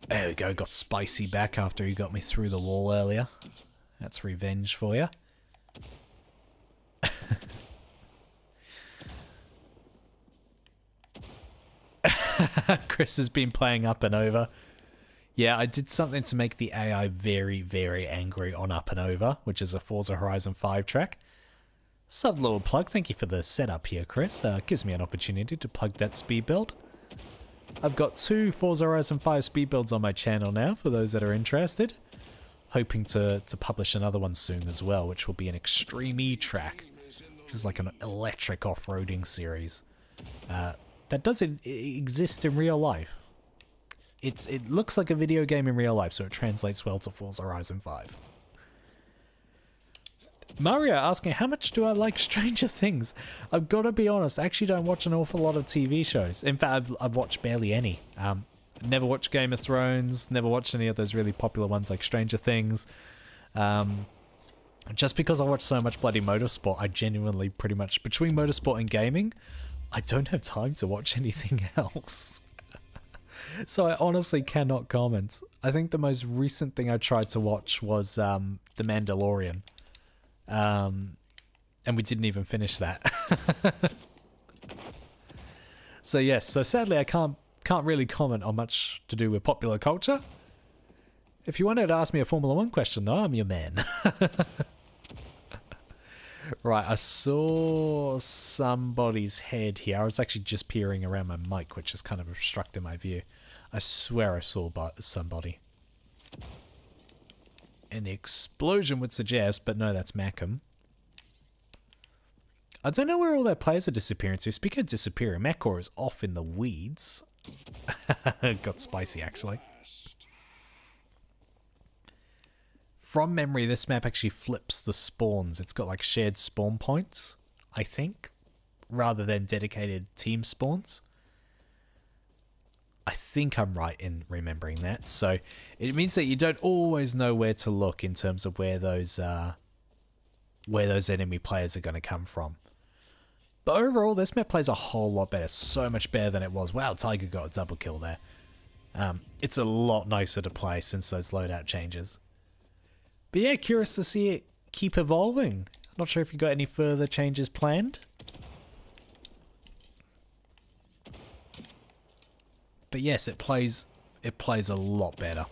Speaker 1: There we go. Got Spicy back after he got me through the wall earlier. That's revenge for you. Chris has been playing Up and Over. Yeah, I did something to make the AI very, very angry on Up and Over, which is a Forza Horizon 5 track. Sub little plug. Thank you for the setup here, Chris. Gives me an opportunity to plug that speed build. I've got 2 Forza Horizon 5 speed builds on my channel now, for those that are interested. Hoping to publish another one soon as well, which will be an Extreme E track, which is like an electric off-roading series. That doesn't exist in real life. It looks like a video game in real life, so it translates well to Forza Horizon 5. Mario asking, how much do I like Stranger Things? I've got to be honest, I actually don't watch an awful lot of TV shows. In fact, I've watched barely any. Never watched Game of Thrones, never watched any of those really popular ones like Stranger Things. Just because I watch so much bloody motorsport, I genuinely pretty much, between motorsport and gaming, I don't have time to watch anything else. So I honestly cannot comment. I think the most recent thing I tried to watch was The Mandalorian. And we didn't even finish that. So yes, so sadly I can't really comment on much to do with popular culture. If you wanted to ask me a Formula 1 question though, I'm your man. Right, I saw somebody's head here. I was actually just peering around my mic, which is kind of obstructing my view. I swear I saw somebody. And the explosion would suggest, but no, that's Macam. I don't know where all their players are disappearing to. Speaking of disappearing, Macor is off in the weeds. Got spicy, actually. From memory, this map actually flips the spawns. It's got like shared spawn points, I think, rather than dedicated team spawns. I think I'm right in remembering that. So it means that you don't always know where to look in terms of where those enemy players are going to come from. But overall, this map plays a whole lot better. So much better than it was. Wow, Tiger got a double kill there. It's a lot nicer to play since those loadout changes. But yeah, curious to see it keep evolving. Not sure if you got any further changes planned. But yes, it plays a lot better.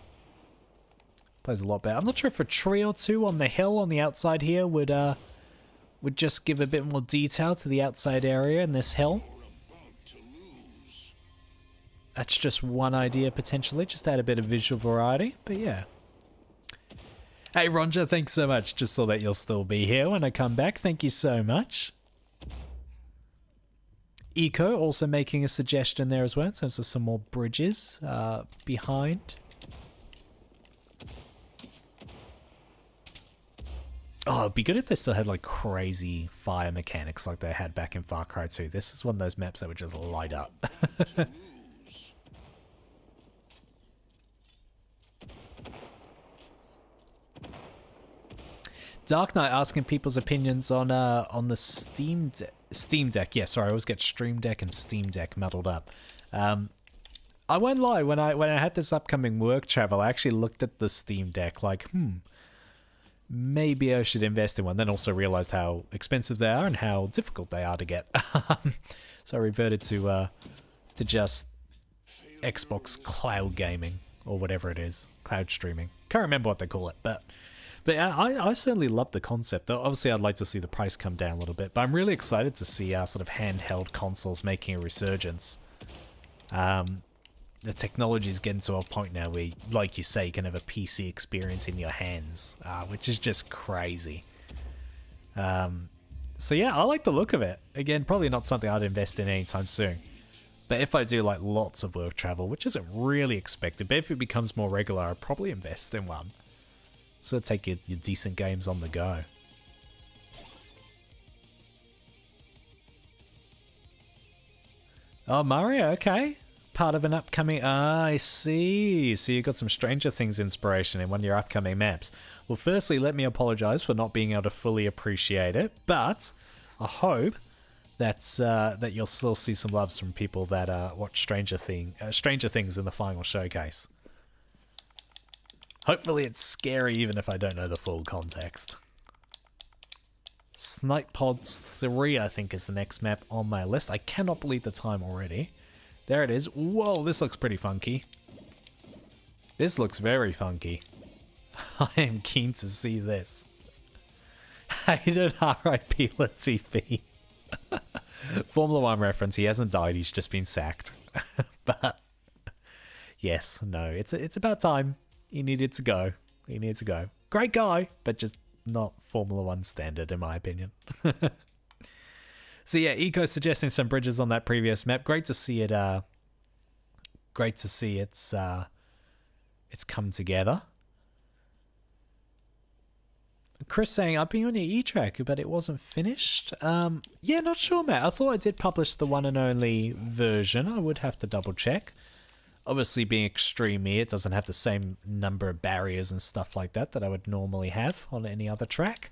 Speaker 1: Plays a lot better. I'm not sure if a tree or two on the hill on the outside here would just give a bit more detail to the outside area in this hill. That's just one idea potentially, just add a bit of visual variety, but yeah. Hey Roger, thanks so much. Just saw that you'll still be here when I come back. Thank you so much. Eco also making a suggestion there as well in terms of some more bridges behind. Oh, it'd be good if they still had like crazy fire mechanics like they had back in Far Cry 2. This is one of those maps that would just light up. Dark Knight asking people's opinions on the Steam Deck. Yeah, sorry, I always get Stream Deck and Steam Deck muddled up. I won't lie, when I had this upcoming work travel, I actually looked at the Steam Deck like, maybe I should invest in one. Then also realized how expensive they are and how difficult they are to get. So I reverted to just Xbox cloud gaming or whatever it is, cloud streaming. Can't remember what they call it, but yeah, I certainly love the concept. Though obviously, I'd like to see the price come down a little bit, but I'm really excited to see sort of handheld consoles making a resurgence. The technology is getting to a point now where, like you say, you can have a PC experience in your hands, which is just crazy. So yeah, I like the look of it. Again, probably not something I'd invest in anytime soon. But if I do like lots of work travel, which isn't really expected, but if it becomes more regular, I'd probably invest in one. So take your decent games on the go. Oh, Mario, okay. Part of an upcoming... I see. So you got some Stranger Things inspiration in one of your upcoming maps. Well, firstly, let me apologize for not being able to fully appreciate it, but I hope that's that you'll still see some loves from people that watch Stranger Things in the final showcase. Hopefully it's scary even if I don't know the full context. Snipe Pods 3, I think, is the next map on my list. I cannot believe the time already. There it is. Whoa, this looks pretty funky. This looks very funky. I am keen to see this. Hayden R.I.P. Latifi. Formula 1 reference. He hasn't died, he's just been sacked. But yes, no, it's about time. He needed to go. He needed to go. Great guy, but just not Formula 1 standard in my opinion. So yeah, Eco suggesting some bridges on that previous map. Great to see it. Great to see it's come together. Chris saying I've been on your E-Track, but it wasn't finished. Yeah, not sure, Matt. I thought I did publish the one and only version. I would have to double check. Obviously, being Extreme E, it doesn't have the same number of barriers and stuff like that I would normally have on any other track.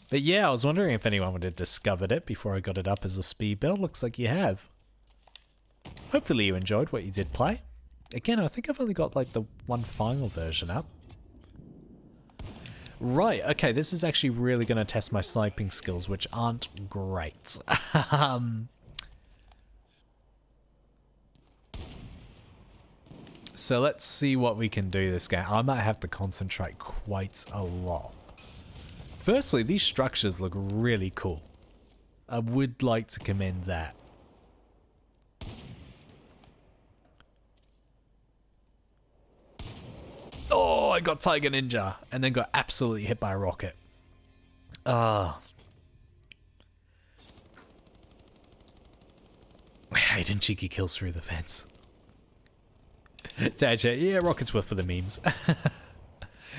Speaker 1: But yeah, I was wondering if anyone would have discovered it before I got it up as a speed build. Looks like you have. Hopefully you enjoyed what you did play. Again, I think I've only got like the one final version up. Right, okay, this is actually really going to test my sniping skills, which aren't great. So let's see what we can do this game. I might have to concentrate quite a lot. Firstly, these structures look really cool. I would like to commend that. Oh, I got Tiger Ninja and then got absolutely hit by a rocket. Ah. I hate when cheeky kills through the fence. Tadja, yeah, rockets were for the memes.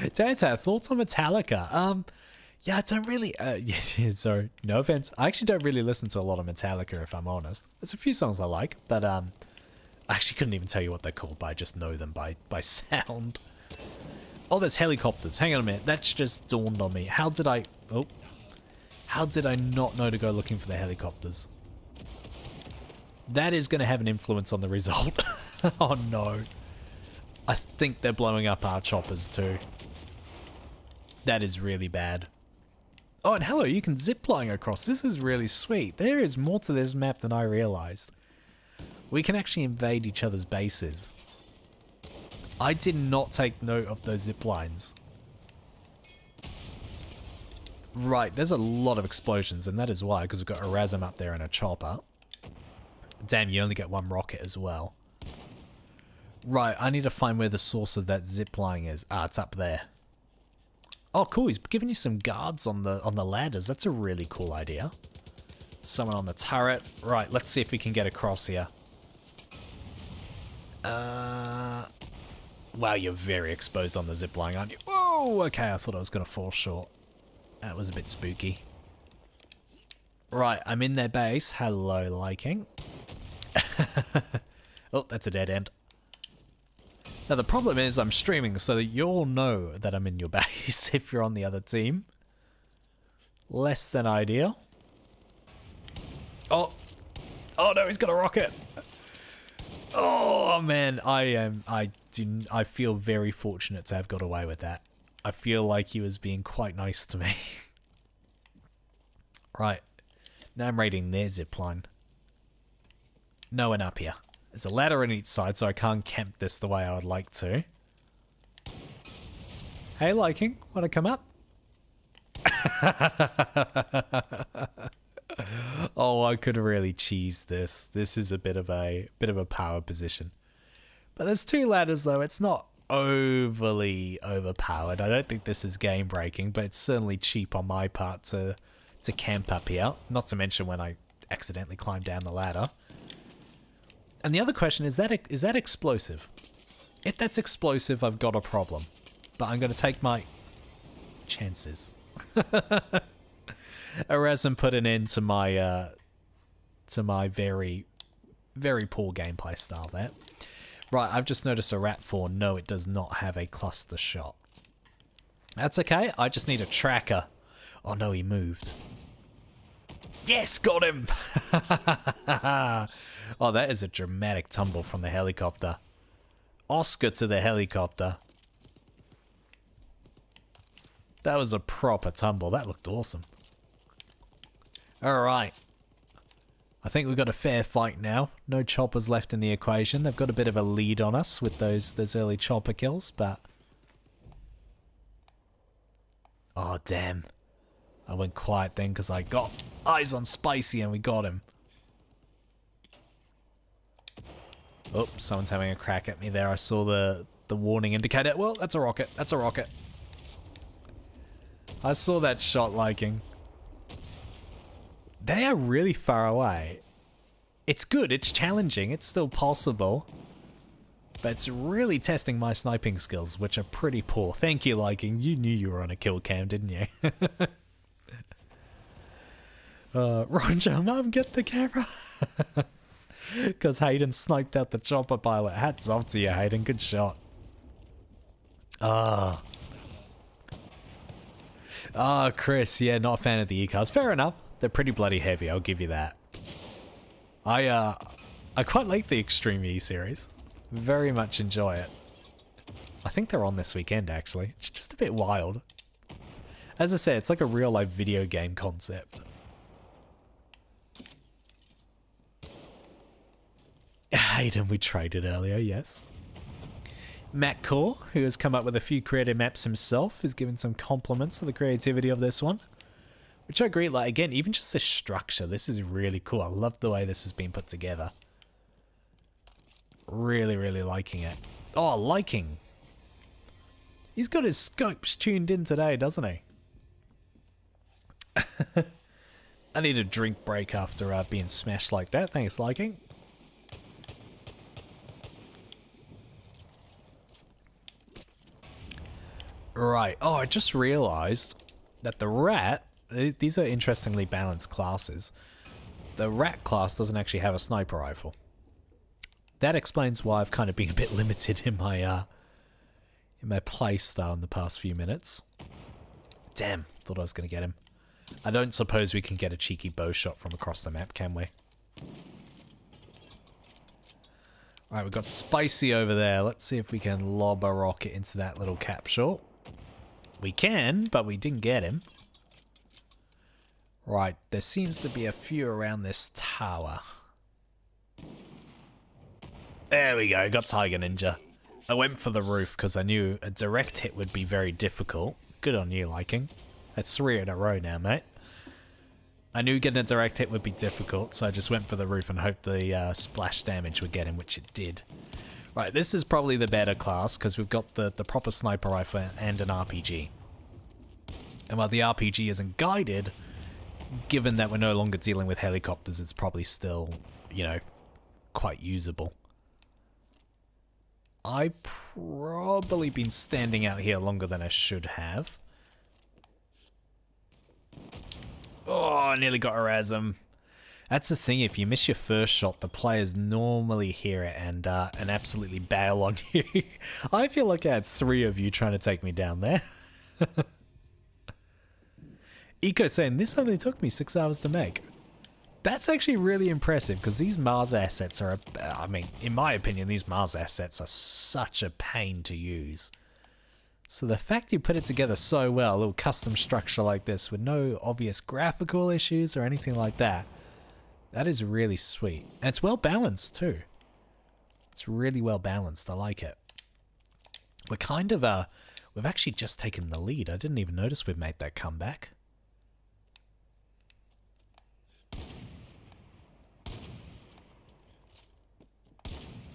Speaker 1: Tadja, thoughts on Metallica? Yeah, I don't really, yeah, sorry, no offense. I actually don't really listen to a lot of Metallica, if I'm honest. There's a few songs I like, but I actually couldn't even tell you what they're called, but I just know them by sound. Oh, there's helicopters. Hang on a minute, that's just dawned on me. How did I not know to go looking for the helicopters? That is going to have an influence on the result. Oh no. I think they're blowing up our choppers too. That is really bad. Oh, and hello, you can zipline across. This is really sweet. There is more to this map than I realized. We can actually invade each other's bases. I did not take note of those zip lines. Right, there's a lot of explosions, and that is why, because we've got a Razum up there and a chopper. Damn, you only get one rocket as well. Right, I need to find where the source of that zip line is. Ah, it's up there. Oh, cool, he's giving you some guards on the ladders. That's a really cool idea. Someone on the turret. Right, let's see if we can get across here. Wow, you're very exposed on the zip line, aren't you? Oh, okay, I thought I was going to fall short. That was a bit spooky. Right, I'm in their base. Hello, liking. Oh, that's a dead end. Now the problem is I'm streaming so that you'll know that I'm in your base if you're on the other team. Less than ideal. Oh. Oh no, he's got a rocket. Oh man, I feel very fortunate to have got away with that. I feel like he was being quite nice to me. Right. Now I'm raiding their zipline. No one up here. There's a ladder on each side, so I can't camp this the way I would like to. Hey, Liking, wanna come up? Oh, I could really cheese this. This is a bit of a power position. But there's two ladders though. It's not overly overpowered. I don't think this is game breaking, but it's certainly cheap on my part to camp up here. Not to mention when I accidentally climb down the ladder. And the other question is that explosive? If that's explosive, I've got a problem. But I'm going to take my chances. Erasm put an end to my very, very poor gameplay style there. Right, I've just noticed a rat fawn. No, it does not have a cluster shot. That's okay. I just need a tracker. Oh no, he moved. Yes, got him. Oh, that is a dramatic tumble from the helicopter. Oscar to the helicopter. That was a proper tumble. That looked awesome. Alright. I think we've got a fair fight now. No choppers left in the equation. They've got a bit of a lead on us with those early chopper kills, but... Oh, damn. I went quiet then because I got eyes on Spicy and we got him. Oh, someone's having a crack at me there. I saw the warning indicator. Well, that's a rocket. That's a rocket. I saw that shot, Liking. They are really far away. It's good. It's challenging. It's still possible. But it's really testing my sniping skills, which are pretty poor. Thank you, Liking. You knew you were on a kill cam, didn't you? Roger, Mum, get the camera. Because Hayden sniped out the chopper pilot. Hats off to you, Hayden. Good shot. Ah. Ah, Chris. Yeah, not a fan of the E-cars. Fair enough. They're pretty bloody heavy, I'll give you that. I quite like the Extreme E series. Very much enjoy it. I think they're on this weekend, actually. It's just a bit wild. As I said, it's like a real-life video game concept. Hayden, we traded earlier, yes. Matt Core, who has come up with a few creative maps himself, has given some compliments to the creativity of this one. Which I agree, like, again, even just the structure, this is really cool. I love the way this has been put together. Really, really liking it. Oh, Liking. He's got his scopes tuned in today, doesn't he? I need a drink break after being smashed like that. Thanks, Liking. Right. Oh, I just realized that the rat... These are interestingly balanced classes. The rat class doesn't actually have a sniper rifle. That explains why I've kind of been a bit limited in my play style in the past few minutes. Damn, thought I was going to get him. I don't suppose we can get a cheeky bow shot from across the map, can we? Alright, we've got Spicy over there. Let's see if we can lob a rocket into that little capsule. We can, but we didn't get him. Right, there seems to be a few around this tower. There we go, got Tiger Ninja. I went for the roof because I knew a direct hit would be very difficult. Good on you, Liking. That's 3 in a row now, mate. I knew getting a direct hit would be difficult, so I just went for the roof and hoped the splash damage would get him, which it did. Right, this is probably the better class because we've got the proper sniper rifle and an RPG. And while the RPG isn't guided... Given that we're no longer dealing with helicopters, it's probably still, you know, quite usable. I've probably been standing out here longer than I should have. Oh, I nearly got Erasm. That's the thing, if you miss your first shot, the players normally hear it and absolutely bail on you. I feel like I had 3 of you trying to take me down there. Eco saying, this only took me 6 hours to make. That's actually really impressive, because these Mars assets are, I mean, in my opinion, these Mars assets are such a pain to use. So the fact you put it together so well, a little custom structure like this with no obvious graphical issues or anything like that, that is really sweet. And it's well balanced too. It's really well balanced. I like it. We're kind of, we've actually just taken the lead. I didn't even notice we've made that comeback.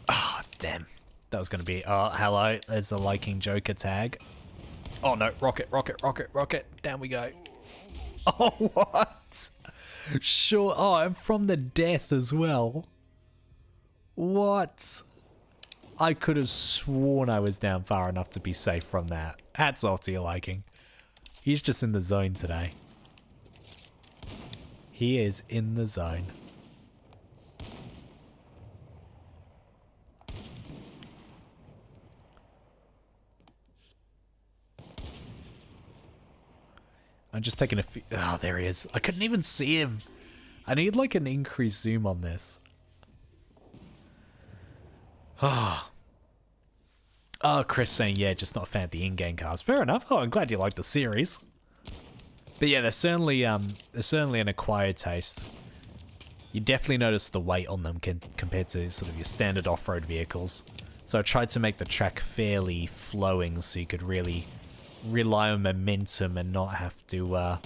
Speaker 1: Oh, damn. That was going to be, oh, hello. There's the liking Joker tag. Oh no, rocket, rocket, rocket, rocket. Down we go. Oh, what? Sure. Oh, I'm from the death as well. What? I could have sworn I was down far enough to be safe from that. Hats off to your liking. He's just in the zone today. He is in the zone. I'm just taking a few... Oh, there he is. I couldn't even see him. I need like an increased zoom on this. Oh. Oh, Chris saying, yeah, just not a fan of the in-game cars. Fair enough. Oh, I'm glad you like the series. But yeah, they're certainly an acquired taste. You definitely notice the weight on them compared to sort of your standard off-road vehicles. So I tried to make the track fairly flowing so you could really rely on momentum and not have to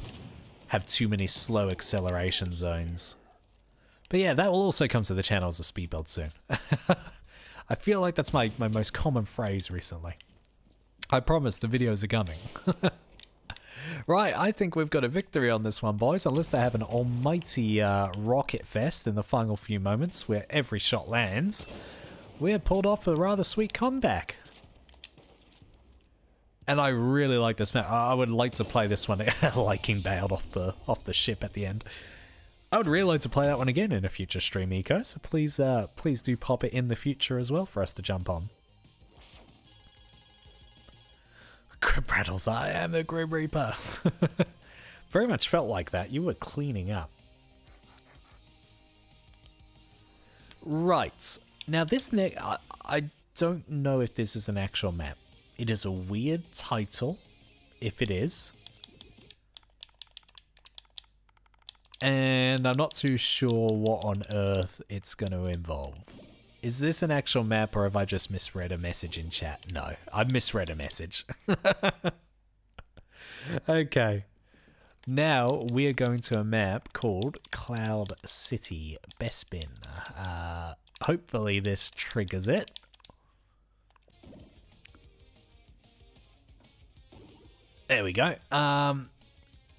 Speaker 1: have too many slow acceleration zones. But yeah, that will also come to the channel as a speed build soon. I feel like that's my most common phrase recently. I promise the videos are coming. Right, I think we've got a victory on this one, boys, unless they have an almighty rocket fest in the final few moments where every shot lands. We have pulled off a rather sweet comeback. And I really like this map. I would like to play this one. Liking bailed off the ship at the end. I would really like to play that one again in a future stream, Eco. So please, please do pop it in the future as well for us to jump on. Grim Rattles, I am the Grim Reaper. Very much felt like that. You were cleaning up. Right. Now this I don't know if this is an actual map. It is a weird title, if it is. And I'm not too sure what on earth it's going to involve. Is this an actual map or have I just misread a message in chat? No, I misread a message. Okay. Now we are going to a map called Cloud City Bespin. Hopefully this triggers it. There we go.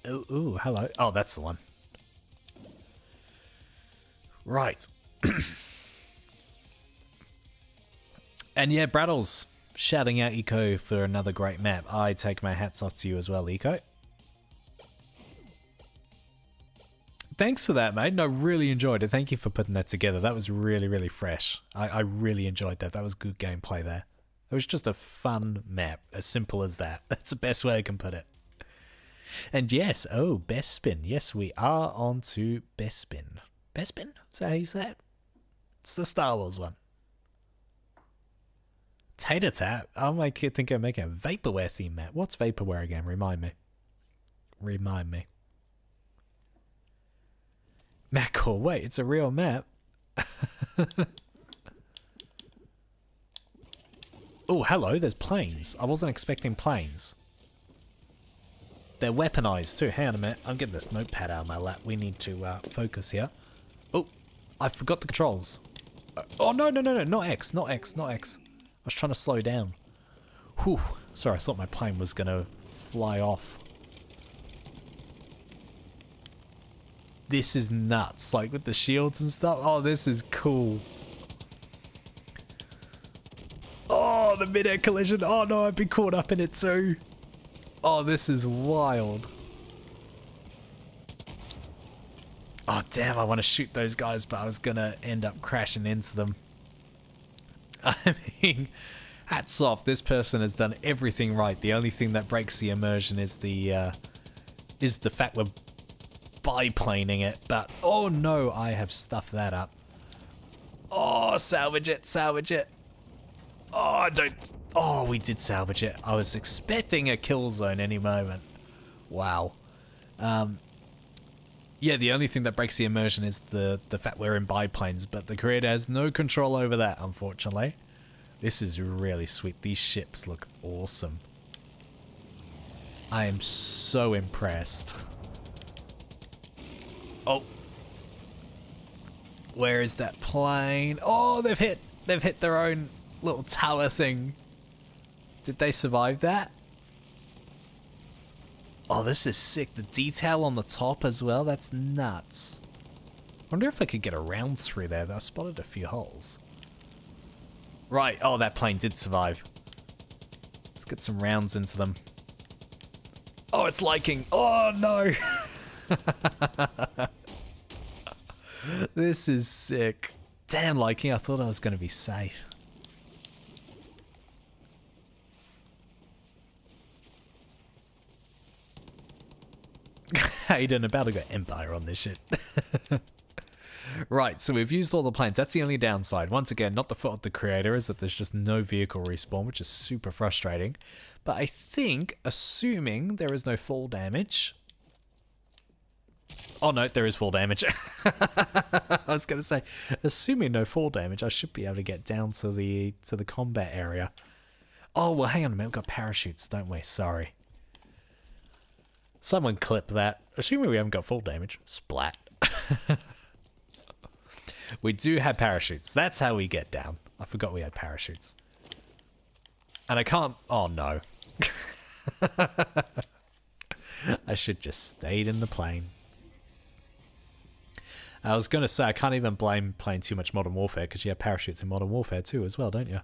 Speaker 1: Ooh, hello. Oh, that's the one. Right. And yeah, Brattles shouting out Eco for another great map. I take my hats off to you as well, Eco. Thanks for that, mate. No, really enjoyed it. Thank you for putting that together. That was really, really fresh. I really enjoyed that. That was good gameplay there. It was just a fun map, as simple as that. That's the best way I can put it. And yes, oh, Bespin. Yes, we are on to Bespin. Bespin? Is that how you say it? It's the Star Wars one. Tater Tap? I might think I'm making a Vaporware theme map. What's Vaporware again? Remind me. Remind me. Macor, wait, it's a real map. Oh, hello, there's planes. I wasn't expecting planes. They're weaponized too. Hang on a minute. I'm getting this notepad out of my lap. We need to focus here. Oh, I forgot the controls. Oh, no, no, no, no. Not X, not X, not X. I was trying to slow down. Whew. Sorry, I thought my plane was going to fly off. This is nuts. Like with the shields and stuff. Oh, this is cool. Oh, the mid-air collision. Oh no, I've been caught up in it too. Oh, this is wild. Oh, damn, I want to shoot those guys, but I was going to end up crashing into them. I mean, hats off. This person has done everything right. The only thing that breaks the immersion is the fact we're biplaning it. But, oh no, I have stuffed that up. Oh, salvage it, salvage it. Oh, don't. Oh, we did salvage it. I was expecting a kill zone any moment. Wow. Yeah, the only thing that breaks the immersion is the fact we're in biplanes, but the creator has no control over that, unfortunately. This is really sweet. These ships look awesome. I am so impressed. Oh. Where is that plane? Oh, they've hit their own little tower thing. Did they survive that? Oh, this is sick. The detail on the top as well. That's nuts. Wonder if I could get around through there. I spotted a few holes. Right. Oh, that plane did survive. Let's get some rounds into them. Oh, it's liking. Oh, no. This is sick. Damn, liking. I thought I was going to be safe. Hayden, about to go Empire on this shit. Right, so we've used all the planes. That's the only downside. Once again, not the fault of the creator, is that there's just no vehicle respawn, which is super frustrating. But I think, assuming there is no fall damage... Oh no, there is fall damage. I was going to say, assuming no fall damage, I should be able to get down to the combat area. Oh, well, hang on a minute. We've got parachutes, don't we? Sorry. Someone clip that. Assuming we haven't got full damage. Splat. We do have parachutes. That's how we get down. I forgot we had parachutes. And I can't... Oh, no. I should just stayed in the plane. I was going to say, I can't even blame playing too much Modern Warfare, because you have parachutes in Modern Warfare too as well, don't you?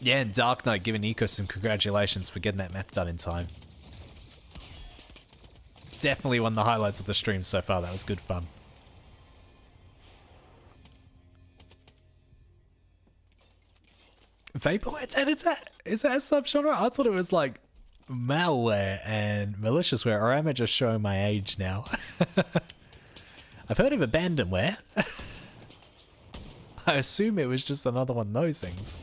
Speaker 1: Yeah, and Dark Knight giving Nico some congratulations for getting that map done in time. Definitely one of the highlights of the stream so far. That was good fun. Vaporware editor? Is that a subgenre? I thought it was like malware and maliciousware, or am I just showing my age now? I've heard of abandonware. I assume it was just another one of those things.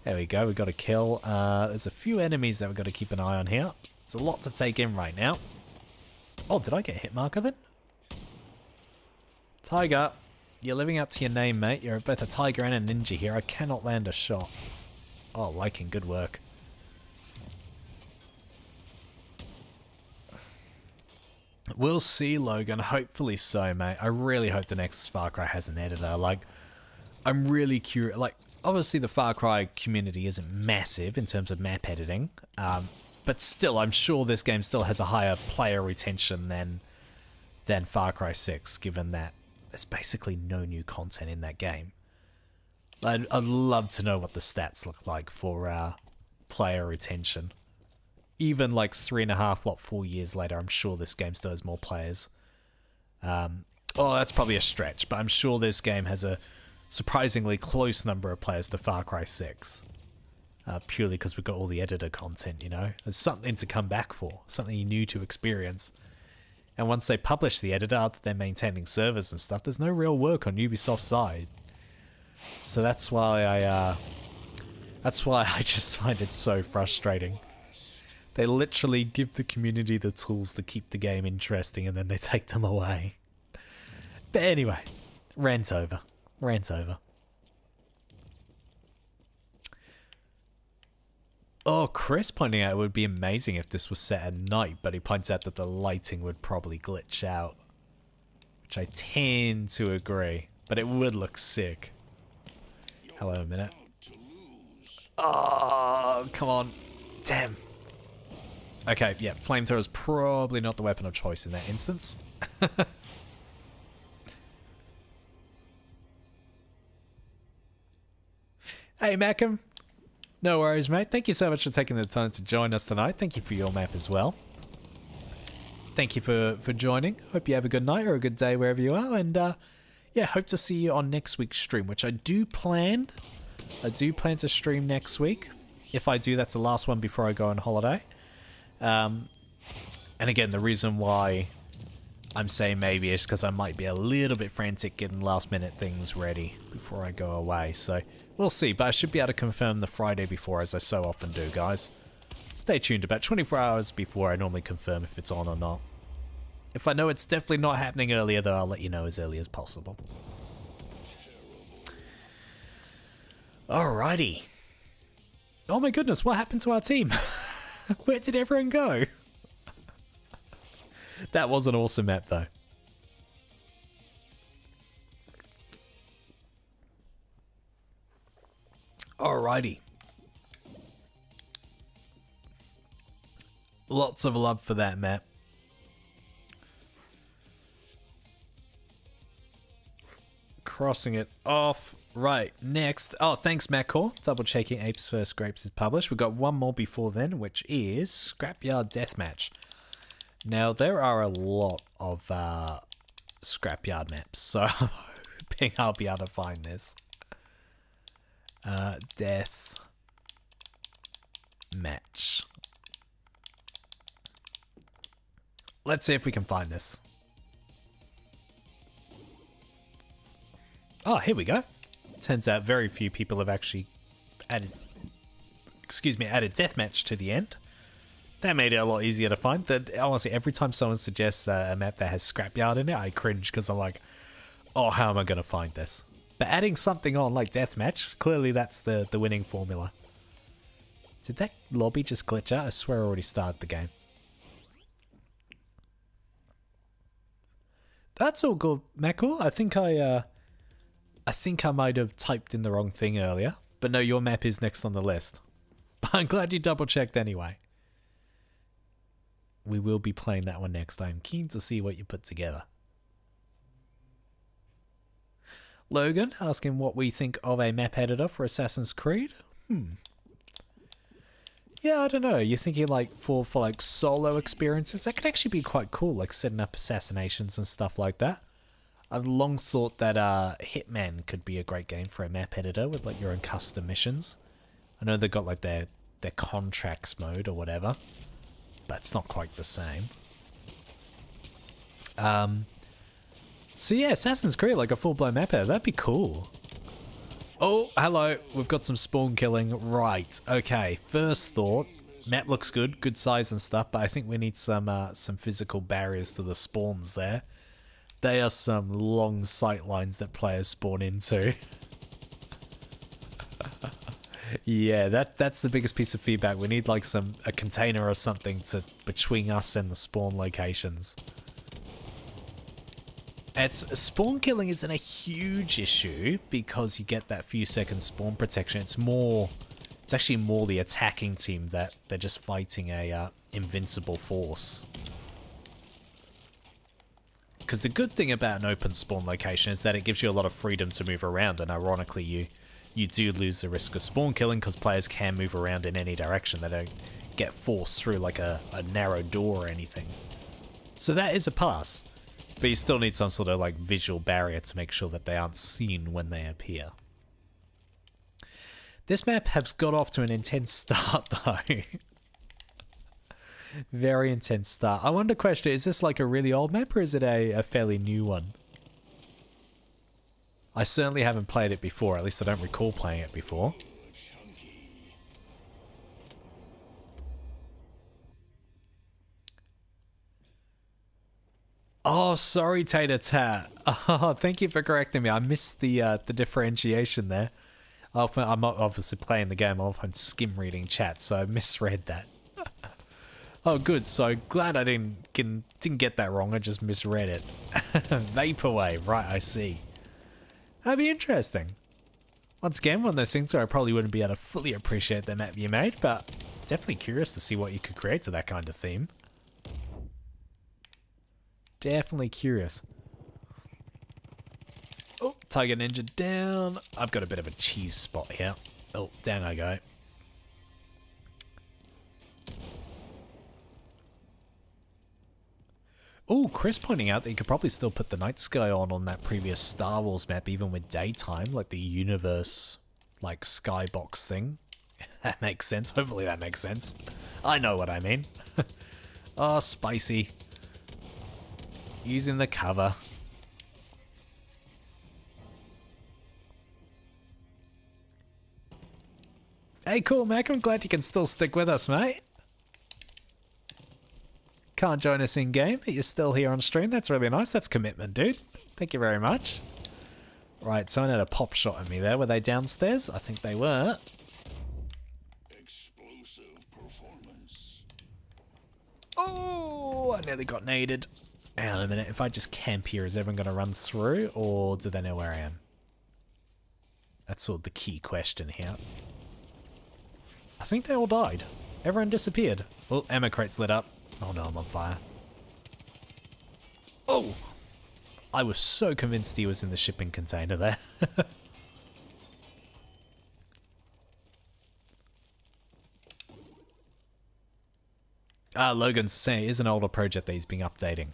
Speaker 1: There we go, we got a kill. There's a few enemies that we've got to keep an eye on here. There's a lot to take in right now. Oh, did I get a hit marker then? Tiger, you're living up to your name, mate. You're both a tiger and a ninja here. I cannot land a shot. Oh, liking, good work. We'll see, Logan. Hopefully so, mate. I really hope the next Far Cry has an editor. Like, I'm really curious. Like, obviously the Far Cry community isn't massive in terms of map editing, but still, I'm sure this game still has a higher player retention than Far Cry 6, given that there's basically no new content in that game. I'd love to know what the stats look like for player retention. Even like 4 years later, I'm sure this game still has more players. Oh, that's probably a stretch, but I'm sure this game has a surprisingly close number of players to Far Cry 6. Purely because we've got all the editor content, you know? There's something to come back for, something new to experience. And once they publish the editor, other than maintaining servers and stuff, there's no real work on Ubisoft's side. So that's why I just find it so frustrating. They literally give the community the tools to keep the game interesting, and then they take them away. But anyway, rant over. Rant over. Oh, Chris pointing out it would be amazing if this was set at night, but he points out that the lighting would probably glitch out. Which I tend to agree, but it would look sick. Hello, a minute. Oh, come on. Damn. Okay, yeah, flamethrower is probably not the weapon of choice in that instance. Hey, Macam. No worries, mate. Thank you so much for taking the time to join us tonight. Thank you for your map as well. Thank you for joining. Hope you have a good night or a good day wherever you are. And yeah, hope to see you on next week's stream, which I do plan. I do plan to stream next week. If I do, that's the last one before I go on holiday. And again, the reason why I'm saying maybe is because I might be a little bit frantic getting last minute things ready before I go away. So we'll see, but I should be able to confirm the Friday before, as I so often do, guys. Stay tuned. About 24 hours before I normally confirm if it's on or not. If I know it's definitely not happening earlier, though, I'll let you know as early as possible. Alrighty. Oh my goodness, what happened to our team? Where did everyone go? That was an awesome map, though. Alrighty. Lots of love for that map. Crossing it off. Right, next. Oh, thanks, Macor. Double checking Apes vs. Grapes is published. We've got one more before then, which is Scrapyard Deathmatch. Now, there are a lot of Scrapyard maps, so I'm hoping I'll be able to find this. Death Match. Let's see if we can find this. Oh, here we go. Turns out very few people have actually added deathmatch to the end. That made it a lot easier to find. Honestly, every time someone suggests a map that has scrapyard in it, I cringe because I'm like, oh, how am I going to find this? But adding something on like deathmatch, clearly that's the winning formula. Did that lobby just glitch out? I swear I already started the game. That's all good, Macor. I think I might have typed in the wrong thing earlier. But no, your map is next on the list. But I'm glad you double checked anyway. We will be playing that one next. I'm keen to see what you put together. Logan asking what we think of a map editor for Assassin's Creed. Yeah, I don't know. You're thinking like for like solo experiences? That could actually be quite cool, like setting up assassinations and stuff like that. I've long thought that Hitman could be a great game for a map editor with like your own custom missions. I know they've got like their contracts mode or whatever, but it's not quite the same. So yeah, Assassin's Creed, like a full-blown map editor, that'd be cool. Oh, hello, we've got some spawn killing. Right, okay, first thought, map looks good, good size and stuff, but I think we need some physical barriers to the spawns there. They are some long sight lines that players spawn into. Yeah, that's the biggest piece of feedback. We need like a container or something between us and the spawn locations. Spawn killing isn't a huge issue because you get that few second spawn protection. It's actually more the attacking team that they're just fighting a invincible force. Because the good thing about an open spawn location is that it gives you a lot of freedom to move around, and ironically you do lose the risk of spawn killing because players can move around in any direction. They don't get forced through like a narrow door or anything. So that is a plus. But you still need some sort of like visual barrier to make sure that they aren't seen when they appear. This map has got off to an intense start though. Very intense start. I wonder, question, is this like a really old map or is it a fairly new one? I certainly haven't played it before, at least I don't recall playing it before. Oh, sorry, Tater Tat. Oh, thank you for correcting me. I missed the differentiation there. I'm not obviously playing the game. I'm often skim reading chat, so I misread that. Oh, good. So glad I didn't get that wrong. I just misread it. Vaporwave, right? I see. That'd be interesting. Once again, one of those things where I probably wouldn't be able to fully appreciate the map you made, but definitely curious to see what you could create to that kind of theme. Definitely curious. Oh, Tiger Ninja down. I've got a bit of a cheese spot here. Oh, down I go. Oh, Chris pointing out that you could probably still put the night sky on that previous Star Wars map, even with daytime, like the universe, like skybox thing. That makes sense. Hopefully that makes sense. I know what I mean. Oh, spicy. Using the cover. Hey, cool, Mac. I'm glad you can still stick with us, mate. Can't join us in game, but you're still here on stream. That's really nice. That's commitment, dude. Thank you very much. Right, someone had a pop shot at me there. Were they downstairs? I think they were.
Speaker 2: Explosive performance.
Speaker 1: Oh, I nearly got naded. Hang on a minute. If I just camp here, is everyone going to run through, or do they know where I am? That's sort of the key question here. I think they all died. Everyone disappeared. Oh, ammo crate's lit up. Oh no, I'm on fire. Oh! I was so convinced he was in the shipping container there. Logan's saying it is an older project that he's been updating.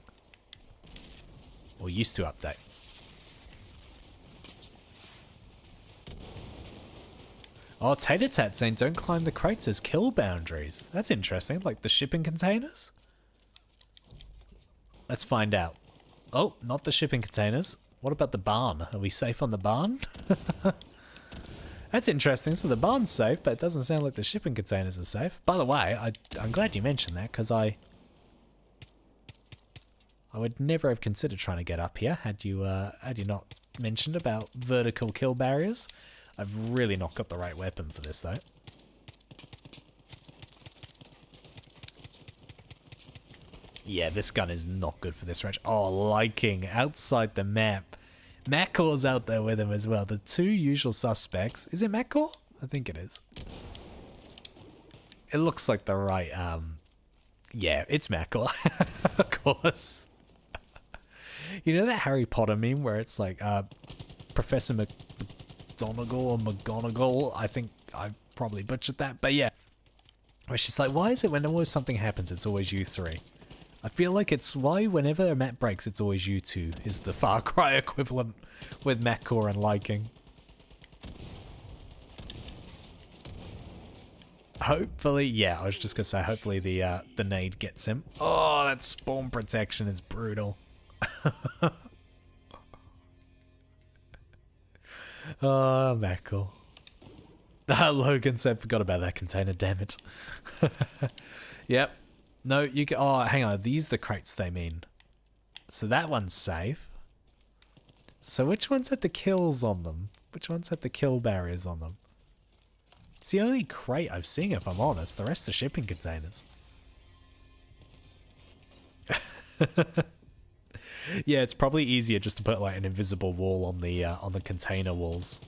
Speaker 1: Or used to update. Oh, Tater Tat saying don't climb the crates as kill boundaries. That's interesting, like the shipping containers? Let's find out. Oh, not the shipping containers. What about the barn? Are we safe on the barn? That's interesting. So the barn's safe, but it doesn't sound like the shipping containers are safe. By the way, I'm glad you mentioned that, because I would never have considered trying to get up here had you not mentioned about vertical kill barriers. I've really not got the right weapon for this, though. Yeah, this gun is not good for this range. Oh, liking outside the map. Maccor's out there with him as well. The two usual suspects. Is it Maccor? I think it is. It looks like the right, yeah, it's Maccor. Of course. You know that Harry Potter meme where it's like, Professor McGonagall or McGonagall? I think I probably butchered that, but yeah. Where she's like, why is it when always something happens, it's always you three? I feel like it's why whenever a map breaks, it's always you two, is the Far Cry equivalent with Maccor and liking. Hopefully, yeah, I was just gonna say, hopefully the nade gets him. Oh, that spawn protection is brutal. Oh, Maccor. Logan said, forgot about that container, damn it. Yep. No, you can. Oh, hang on. These are the crates they mean. So that one's safe. So which ones have the kills on them? Which ones have the kill barriers on them? It's the only crate I've seen, if I'm honest. The rest are shipping containers. Yeah, it's probably easier just to put like an invisible wall on the container walls.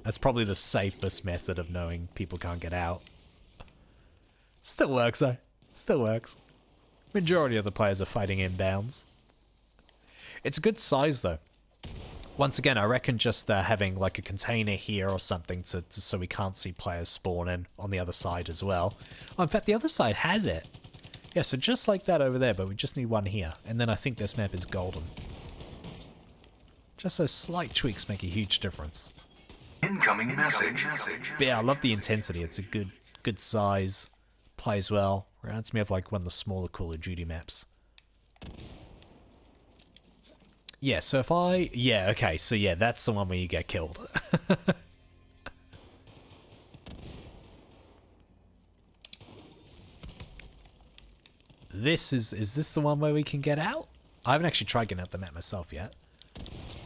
Speaker 1: That's probably the safest method of knowing people can't get out. Still works though. Still works. Majority of the players are fighting inbounds. It's a good size though. Once again, I reckon just having like a container here or something so we can't see players spawn in on the other side as well. Oh, in fact, the other side has it. Yeah, so just like that over there, but we just need one here. And then I think this map is golden. Just those slight tweaks make a huge difference.
Speaker 2: Incoming message.
Speaker 1: But yeah, I love the intensity. It's a good size. Plays well. Reminds me of like one of the smaller Call of Duty maps. Yeah, so if I... Yeah, okay, so yeah, that's the one where you get killed. Is this the one where we can get out? I haven't actually tried getting out the map myself yet.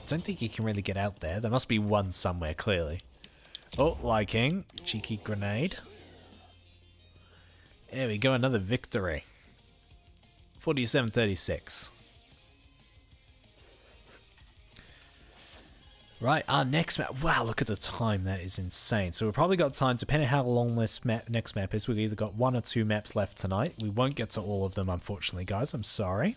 Speaker 1: Don't think you can really get out there. There must be one somewhere, clearly. Oh, liking. Cheeky grenade. There we go, another victory. 47-36. Right, our next map. Wow, look at the time. That is insane. So we've probably got time, depending on how long this next map is. We've either got 1 or 2 maps left tonight. We won't get to all of them, unfortunately, guys. I'm sorry.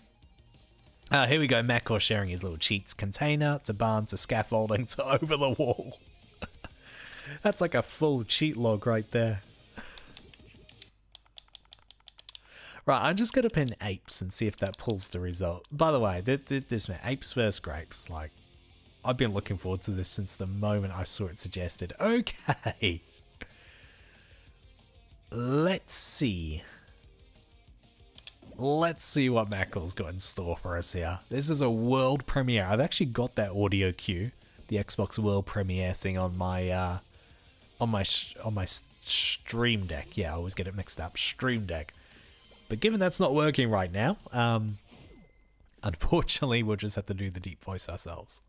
Speaker 1: Here we go. Maccor sharing his little cheats. Container, to barn, to scaffolding, to over the wall. That's like a full cheat log right there. Right, I'm just going to pin apes and see if that pulls the result. By the way, this man, apes versus grapes, like, I've been looking forward to this since the moment I saw it suggested. Okay. Let's see. Let's see what Mackle's got in store for us here. This is a world premiere. I've actually got that audio cue, the Xbox World Premiere thing on my Stream Deck. Yeah, I always get it mixed up. Stream Deck. But given that's not working right now, unfortunately, we'll just have to do the deep voice ourselves.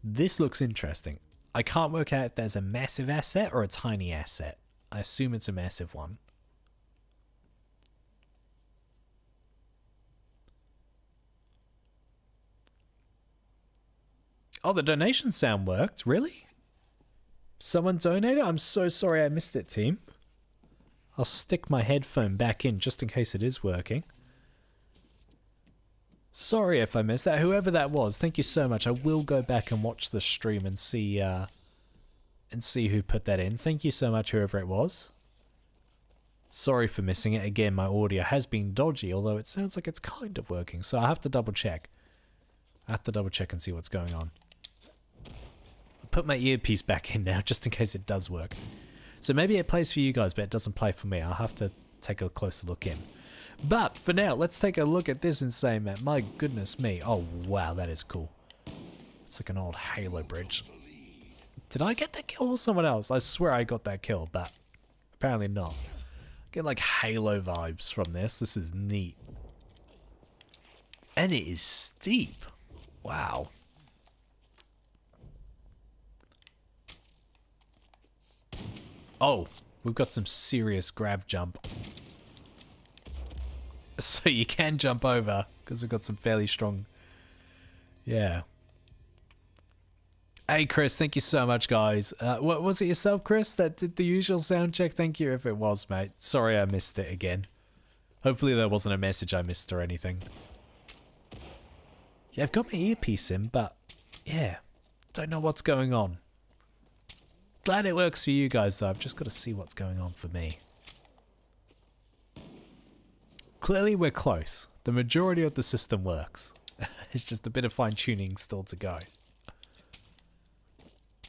Speaker 1: This looks interesting. I can't work out if there's a massive asset or a tiny asset. I assume it's a massive one. Oh, the donation sound worked. Really? Someone donated? I'm so sorry I missed it, team. I'll stick my headphone back in just in case it is working. Sorry if I missed that. Whoever that was, thank you so much. I will go back and watch the stream and see who put that in. Thank you so much, whoever it was. Sorry for missing it. Again, my audio has been dodgy, although it sounds like it's kind of working. So I have to double check. I have to double check and see what's going on. I'll put my earpiece back in now, just in case it does work. So maybe it plays for you guys, but it doesn't play for me. I'll have to take a closer look in. But for now, let's take a look at this insane map. My goodness me. Oh, wow, that is cool. It's like an old Halo bridge. Did I get that kill or someone else? I swear I got that kill, but apparently not. I get like Halo vibes from this. This is neat. And it is steep. Wow. Oh, we've got some serious grav jump. So you can jump over, because we've got some fairly strong... Yeah. Hey, Chris, thank you so much, guys. What was it yourself, Chris, that did the usual sound check? Thank you if it was, mate. Sorry I missed it again. Hopefully there wasn't a message I missed or anything. Yeah, I've got my earpiece in, but... Yeah. Don't know what's going on. Glad it works for you guys, though. I've just got to see what's going on for me. Clearly, we're close. The majority of the system works. It's just a bit of fine-tuning still to go.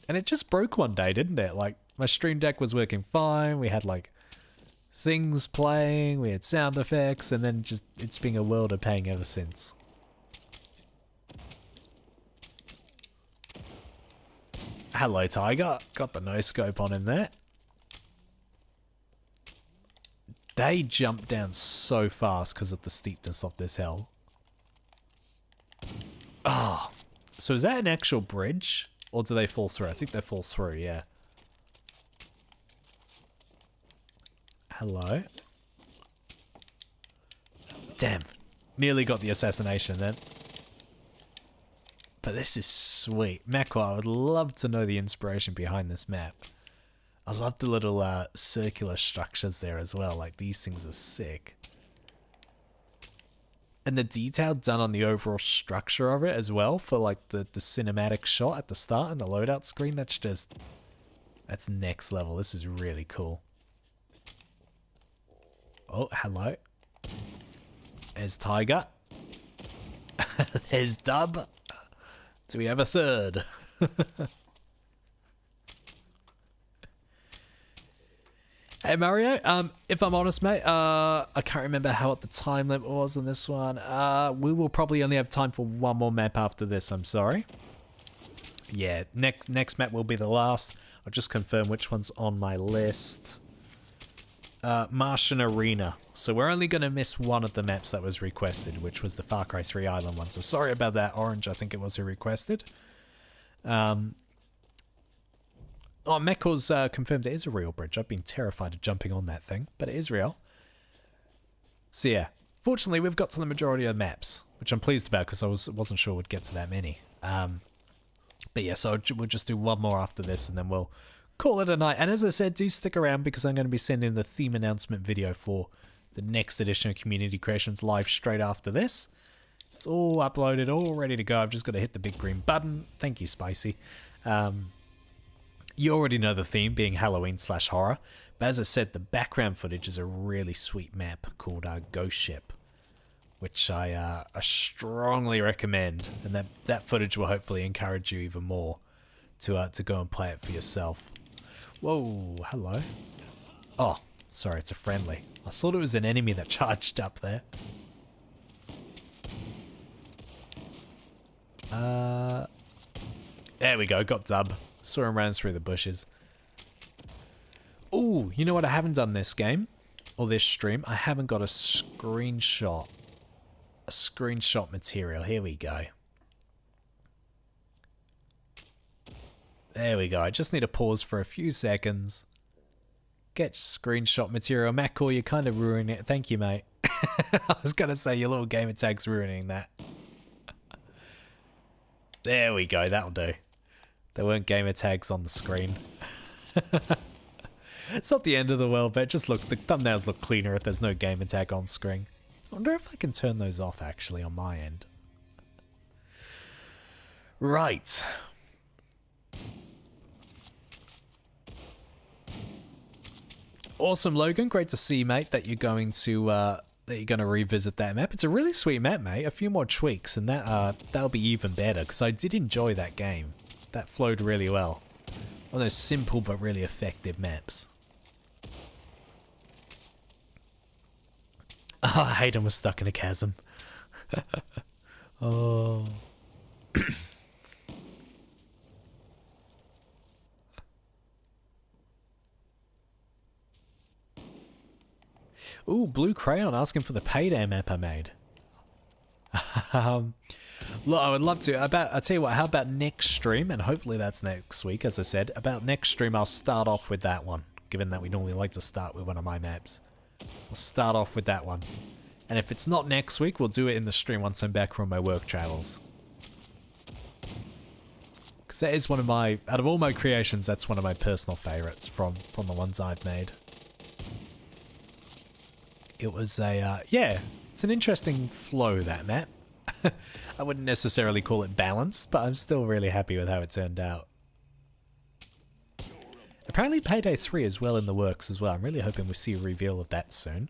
Speaker 1: And it just broke one day, didn't it? Like, my Stream Deck was working fine. We had, like, things playing. We had sound effects. And then just, it's been a world of pain ever since. Hello, Tiger. Got the no-scope on him there. They jump down so fast because of the steepness of this hill. Oh. So is that an actual bridge? Or do they fall through? I think they fall through, yeah. Hello. Damn. Nearly got the assassination then. But this is sweet. Macwa, I would love to know the inspiration behind this map. I love the little circular structures there as well. Like, these things are sick. And the detail done on the overall structure of it as well for, like, the cinematic shot at the start and the loadout screen. That's just... That's next level. This is really cool. Oh, hello. There's Tiger. There's Dub. Do we have a third? Hey Mario, if I'm honest, mate, I can't remember how what the time limit was on this one. We will probably only have time for one more map after this, I'm sorry. Yeah, next map will be the last. I'll just confirm which one's on my list. Martian Arena. So we're only going to miss one of the maps that was requested, which was the Far Cry 3 Island one. So sorry about that, Orange, I think it was who requested. Oh, Meko's confirmed it is a real bridge. I've been terrified of jumping on that thing, but it is real. So yeah, fortunately we've got to the majority of maps, which I'm pleased about because I wasn't sure we'd get to that many. But yeah, so we'll just do one more after this and then we'll call it a night. And as I said, do stick around because I'm going to be sending the theme announcement video for the next edition of Community Creations live straight after this. It's all uploaded, all ready to go. I've just got to hit the big green button. Thank you, Spicy. You already know the theme being Halloween/horror, but as I said, the background footage is a really sweet map called Ghost Ship, which I strongly recommend, and that footage will hopefully encourage you even more to go and play it for yourself. Whoa, hello. Oh, sorry, it's a friendly. I thought it was an enemy that charged up there. There we go, got Zub. Saw him run through the bushes. Ooh, you know what I haven't done this game? Or this stream? I haven't got a screenshot. A screenshot material. Here we go. There we go. I just need to pause for a few seconds. Get screenshot material. Matt, you're kind of ruining it. Thank you, mate. I was going to say your little gamer tag's ruining that. There we go. That'll do. There weren't gamer tags on the screen. It's not the end of the world, but just look, the thumbnails look cleaner if there's no gamer tag on screen. I wonder if I can turn those off actually on my end. Right. Awesome, Logan. Great to see, mate, that you're going to revisit that map. It's a really sweet map, mate. A few more tweaks, and that'll be even better because I did enjoy that game. That flowed really well. One of those simple but really effective maps. Oh, Hayden was stuck in a chasm. Oh. Ooh, Blue Crayon asking for the Payday map I made. Look, I would love to. I'll tell you what, how about next stream, and hopefully that's next week, as I said. About next stream, I'll start off with that one, given that we normally like to start with one of my maps. I'll start off with that one. And if it's not next week, we'll do it in the stream once I'm back from my work travels. Because that is one of my, out of all my creations, that's one of my personal favorites from the ones I've made. It was a, yeah, it's an interesting flow, that map. I wouldn't necessarily call it balanced, but I'm still really happy with how it turned out. Apparently Payday 3 is well in the works as well. I'm really hoping we see a reveal of that soon.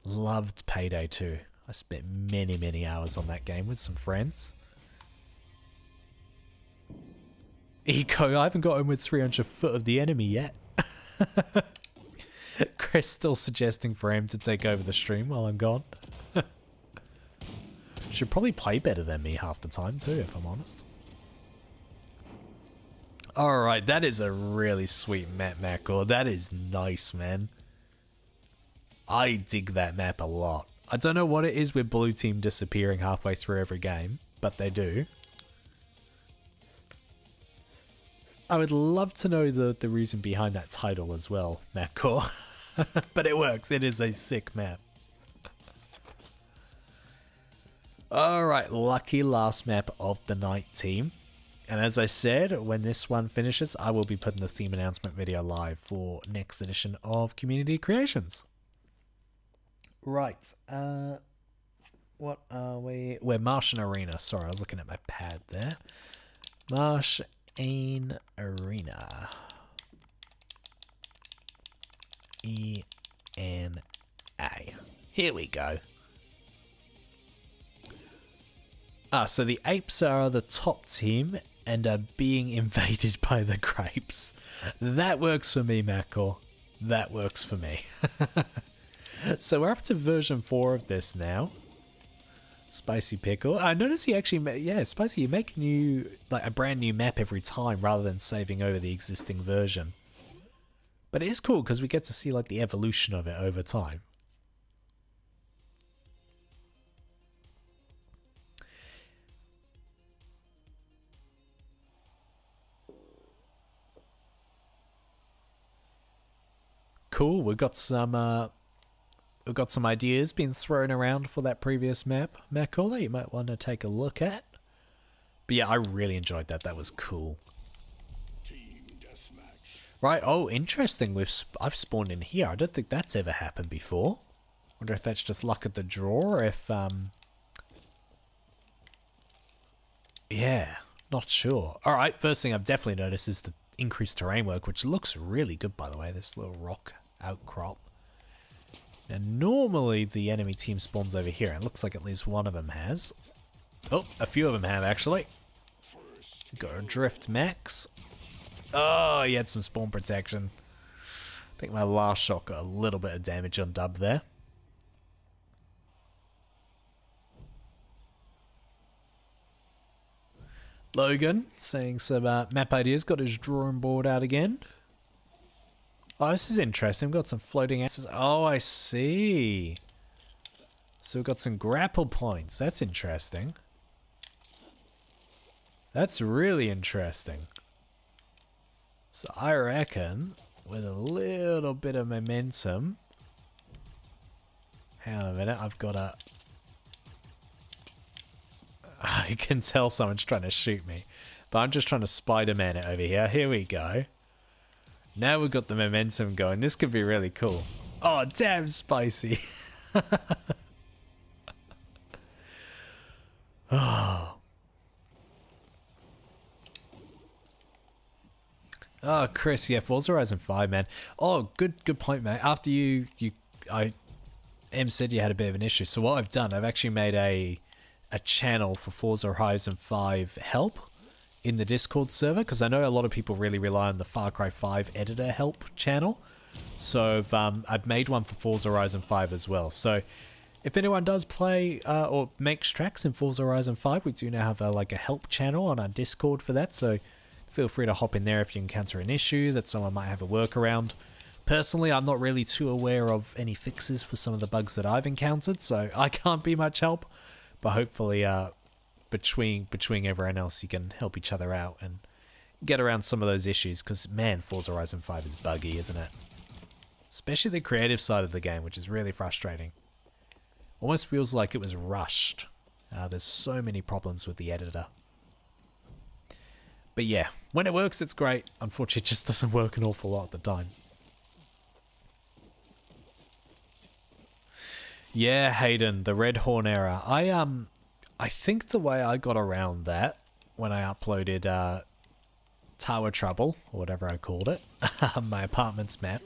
Speaker 1: Loved Payday 2. I spent many, many hours on that game with some friends. Eco, I haven't got him with 300 foot of the enemy yet. Chris still suggesting for him to take over the stream while I'm gone. Should probably play better than me half the time too, if I'm honest. Alright, that is a really sweet map, Macor. That is nice, man. I dig that map a lot. I don't know what it is with blue team disappearing halfway through every game, but they do. I would love to know the reason behind that title as well, Macor. But it works. It is a sick map. Alright, lucky last map of the night, team. And as I said, when this one finishes, I will be putting the theme announcement video live for next edition of Community Creations. Right, what are we? We're Martian Arena. Sorry, I was looking at my pad there. Martian Arena. E-N-A. Here we go. So the apes are the top team and are being invaded by the grapes. That works for me, Macor. That works for me. So we're up to version 4 of this now. Spicy Pickle. I noticed he actually, yeah, Spicy, you make a brand new map every time rather than saving over the existing version. But it is cool because we get to see like the evolution of it over time. Cool, we've got some ideas being thrown around for that previous map, Macor, that you might want to take a look at. But yeah, I really enjoyed that. That was cool. Right, oh, interesting. I've spawned in here. I don't think that's ever happened before. Wonder if that's just luck at the draw, or if yeah, not sure. All right, first thing I've definitely noticed increased terrain work, which looks really good, by the way. This little rock outcrop. Now, normally the enemy team spawns over here. It looks like at least one of them has. Oh, a few of them have, actually. We've got a drift max. Oh, he had some spawn protection. I think my last shot got a little bit of damage on Dub there. Logan saying some map ideas. Got his drawing board out again. Oh, this is interesting. We've got some floating asses. Oh, I see. So we've got some grapple points. That's interesting. That's really interesting. So I reckon with a little bit of momentum. Hang on a minute. I've got a... I can tell someone's trying to shoot me. But I'm just trying to Spider-Man it over here. Here we go. Now we've got the momentum going. This could be really cool. Oh, damn spicy. Oh. Oh, Chris, yeah, Forza Horizon 5, man. Oh, good point, mate. After Em said you had a bit of an issue. So what I've done, I've actually made a channel for Forza Horizon 5 help in the Discord server, because I know a lot of people really rely on the Far Cry 5 editor help channel. So I've made one for Forza Horizon 5 as well. So if anyone does play or makes tracks in Forza Horizon 5, we do now have a help channel on our Discord for that. So feel free to hop in there if you encounter an issue that someone might have a workaround. Personally, I'm not really too aware of any fixes for some of the bugs that I've encountered, so I can't be much help. But hopefully, between everyone else, you can help each other out and get around some of those issues. Because, man, Forza Horizon 5 is buggy, isn't it? Especially the creative side of the game, which is really frustrating. Almost feels like it was rushed. There's so many problems with the editor. But yeah, when it works, it's great. Unfortunately, it just doesn't work an awful lot at the time. Yeah, Hayden, the Red Horn error. I think the way I got around that when I uploaded Tower Trouble, or whatever I called it, my apartment's map,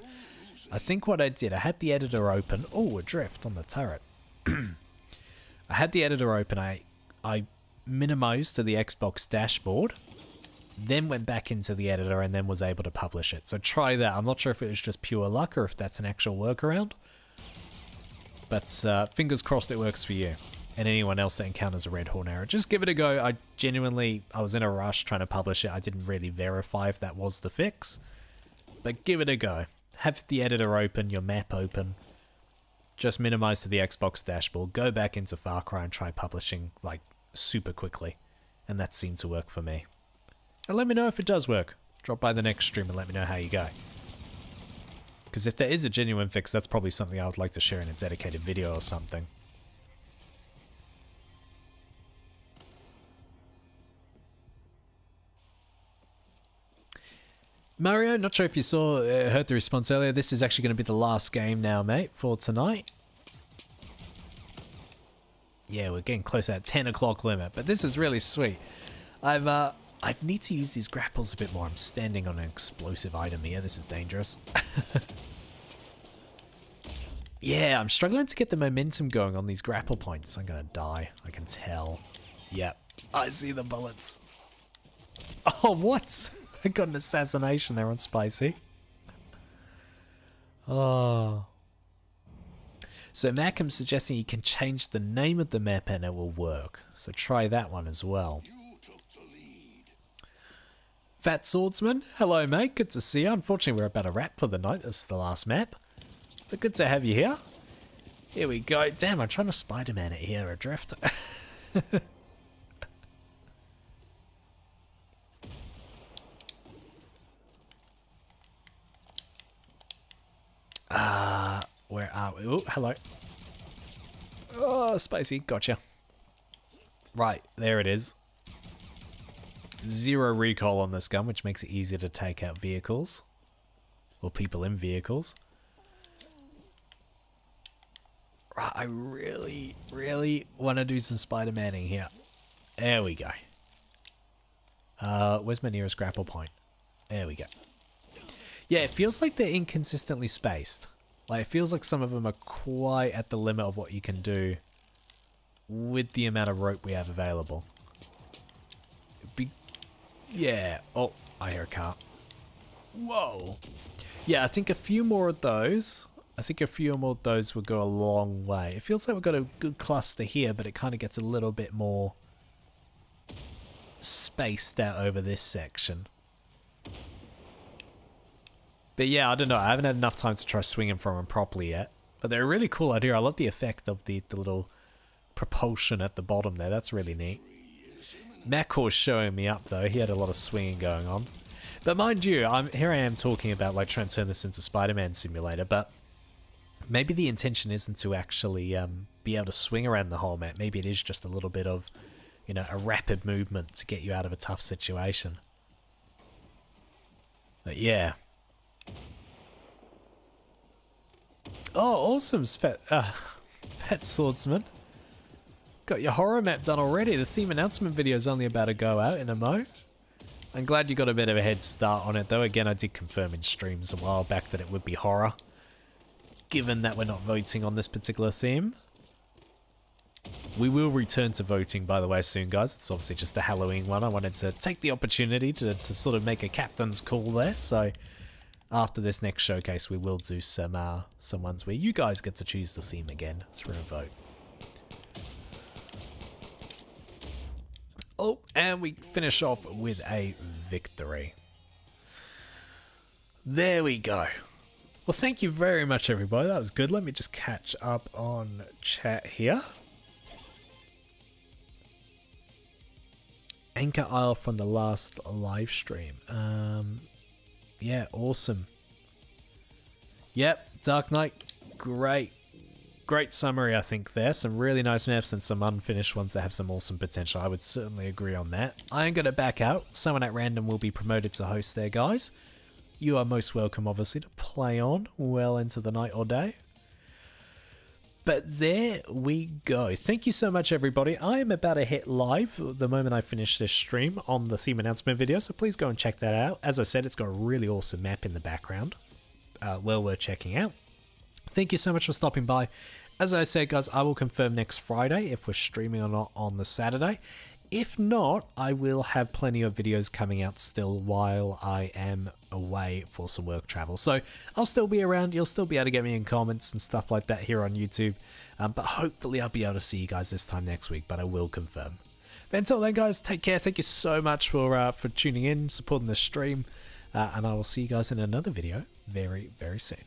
Speaker 1: I think what I did, I had the editor open. Oh, a drift on the turret. I had the editor open. I minimized to the Xbox dashboard, then went back into the editor and then was able to publish it. So try that. I'm not sure if it was just pure luck or if that's an actual workaround. But fingers crossed it works for you. And anyone else that encounters a Red Horn error, just give it a go. I was in a rush trying to publish it. I didn't really verify if that was the fix. But give it a go. Have the editor open, your map open. Just minimize to the Xbox dashboard. Go back into Far Cry and try publishing super quickly. And that seemed to work for me. And let me know if it does work. Drop by the next stream and let me know how you go. Because if there is a genuine fix, that's probably something I would like to share in a dedicated video or something. Mario, not sure if you heard the response earlier. This is actually going to be the last game now, mate, for tonight. Yeah, we're getting close to that 10 o'clock limit, but this is really sweet. I need to use these grapples a bit more. I'm standing on an explosive item here. This is dangerous. Yeah, I'm struggling to get the momentum going on these grapple points. I'm going to die. I can tell. Yep. I see the bullets. Oh, what? I got an assassination there on Spicy. Oh. So Malcolm's suggesting you can change the name of the map and it will work. So try that one as well. Fat Swordsman, hello mate, good to see you. Unfortunately we're about to wrap for the night, this is the last map. But good to have you here. Here we go. Damn, I'm trying to Spider-Man it here, adrift. Where are we? Oh, hello. Oh, spicy, gotcha. Right, there it is. 0 recoil on this gun, which makes it easier to take out vehicles. Or people in vehicles. Right, I really, really want to do some Spider-Manning here. There we go. Where's my nearest grapple point? There we go. Yeah, it feels like they're inconsistently spaced. Like, it feels like some of them are quite at the limit of what you can do with the amount of rope we have available. Yeah. Oh, I hear a car. Whoa. Yeah, I think a few more of those. I think a few more of those would go a long way. It feels like we've got a good cluster here, but it kind of gets a little bit more spaced out over this section. But yeah, I don't know. I haven't had enough time to try swinging from them properly yet. But they're a really cool idea. I love the effect of the little propulsion at the bottom there. That's really neat. Maccor's showing me up though. He had a lot of swinging going on. But mind you, here I am talking about like trying to turn this into Spider-Man Simulator, but maybe the intention isn't to actually be able to swing around the whole map. Maybe it is just a little bit of, you know, a rapid movement to get you out of a tough situation. But yeah. Oh, awesome, Fat Swordsman. Got your horror map done already. The theme announcement video is only about to go out in a mo. I'm glad you got a bit of a head start on it though. Again, I did confirm in streams a while back that it would be horror, given that we're not voting on this particular theme. We will return to voting, by the way, soon, guys. It's obviously just a Halloween one. I wanted to take the opportunity to sort of make a captain's call there. So after this next showcase, we will do some ones where you guys get to choose the theme again through a vote. Oh, and we finish off with a victory. There we go. Well, thank you very much, everybody. That was good. Let me just catch up on chat here. Anchor Isle from the last live stream. Yeah, awesome. Yep, Dark Knight, great. Great summary, I think, there. Some really nice maps and some unfinished ones that have some awesome potential. I would certainly agree on that. I am going to back out. Someone at random will be promoted to host there, guys. You are most welcome, obviously, to play on well into the night or day. But there we go. Thank you so much, everybody. I am about to hit live the moment I finish this stream on the theme announcement video, so please go and check that out. As I said, it's got a really awesome map in the background. Well worth checking out. Thank you so much for stopping by. As I said, guys, I will confirm next Friday if we're streaming or not on the Saturday. If not, I will have plenty of videos coming out still while I am away for some work travel. So I'll still be around. You'll still be able to get me in comments and stuff like that here on YouTube. But hopefully I'll be able to see you guys this time next week, but I will confirm. But until then, guys, take care. Thank you so much for tuning in, supporting the stream. And I will see you guys in another video very, very soon.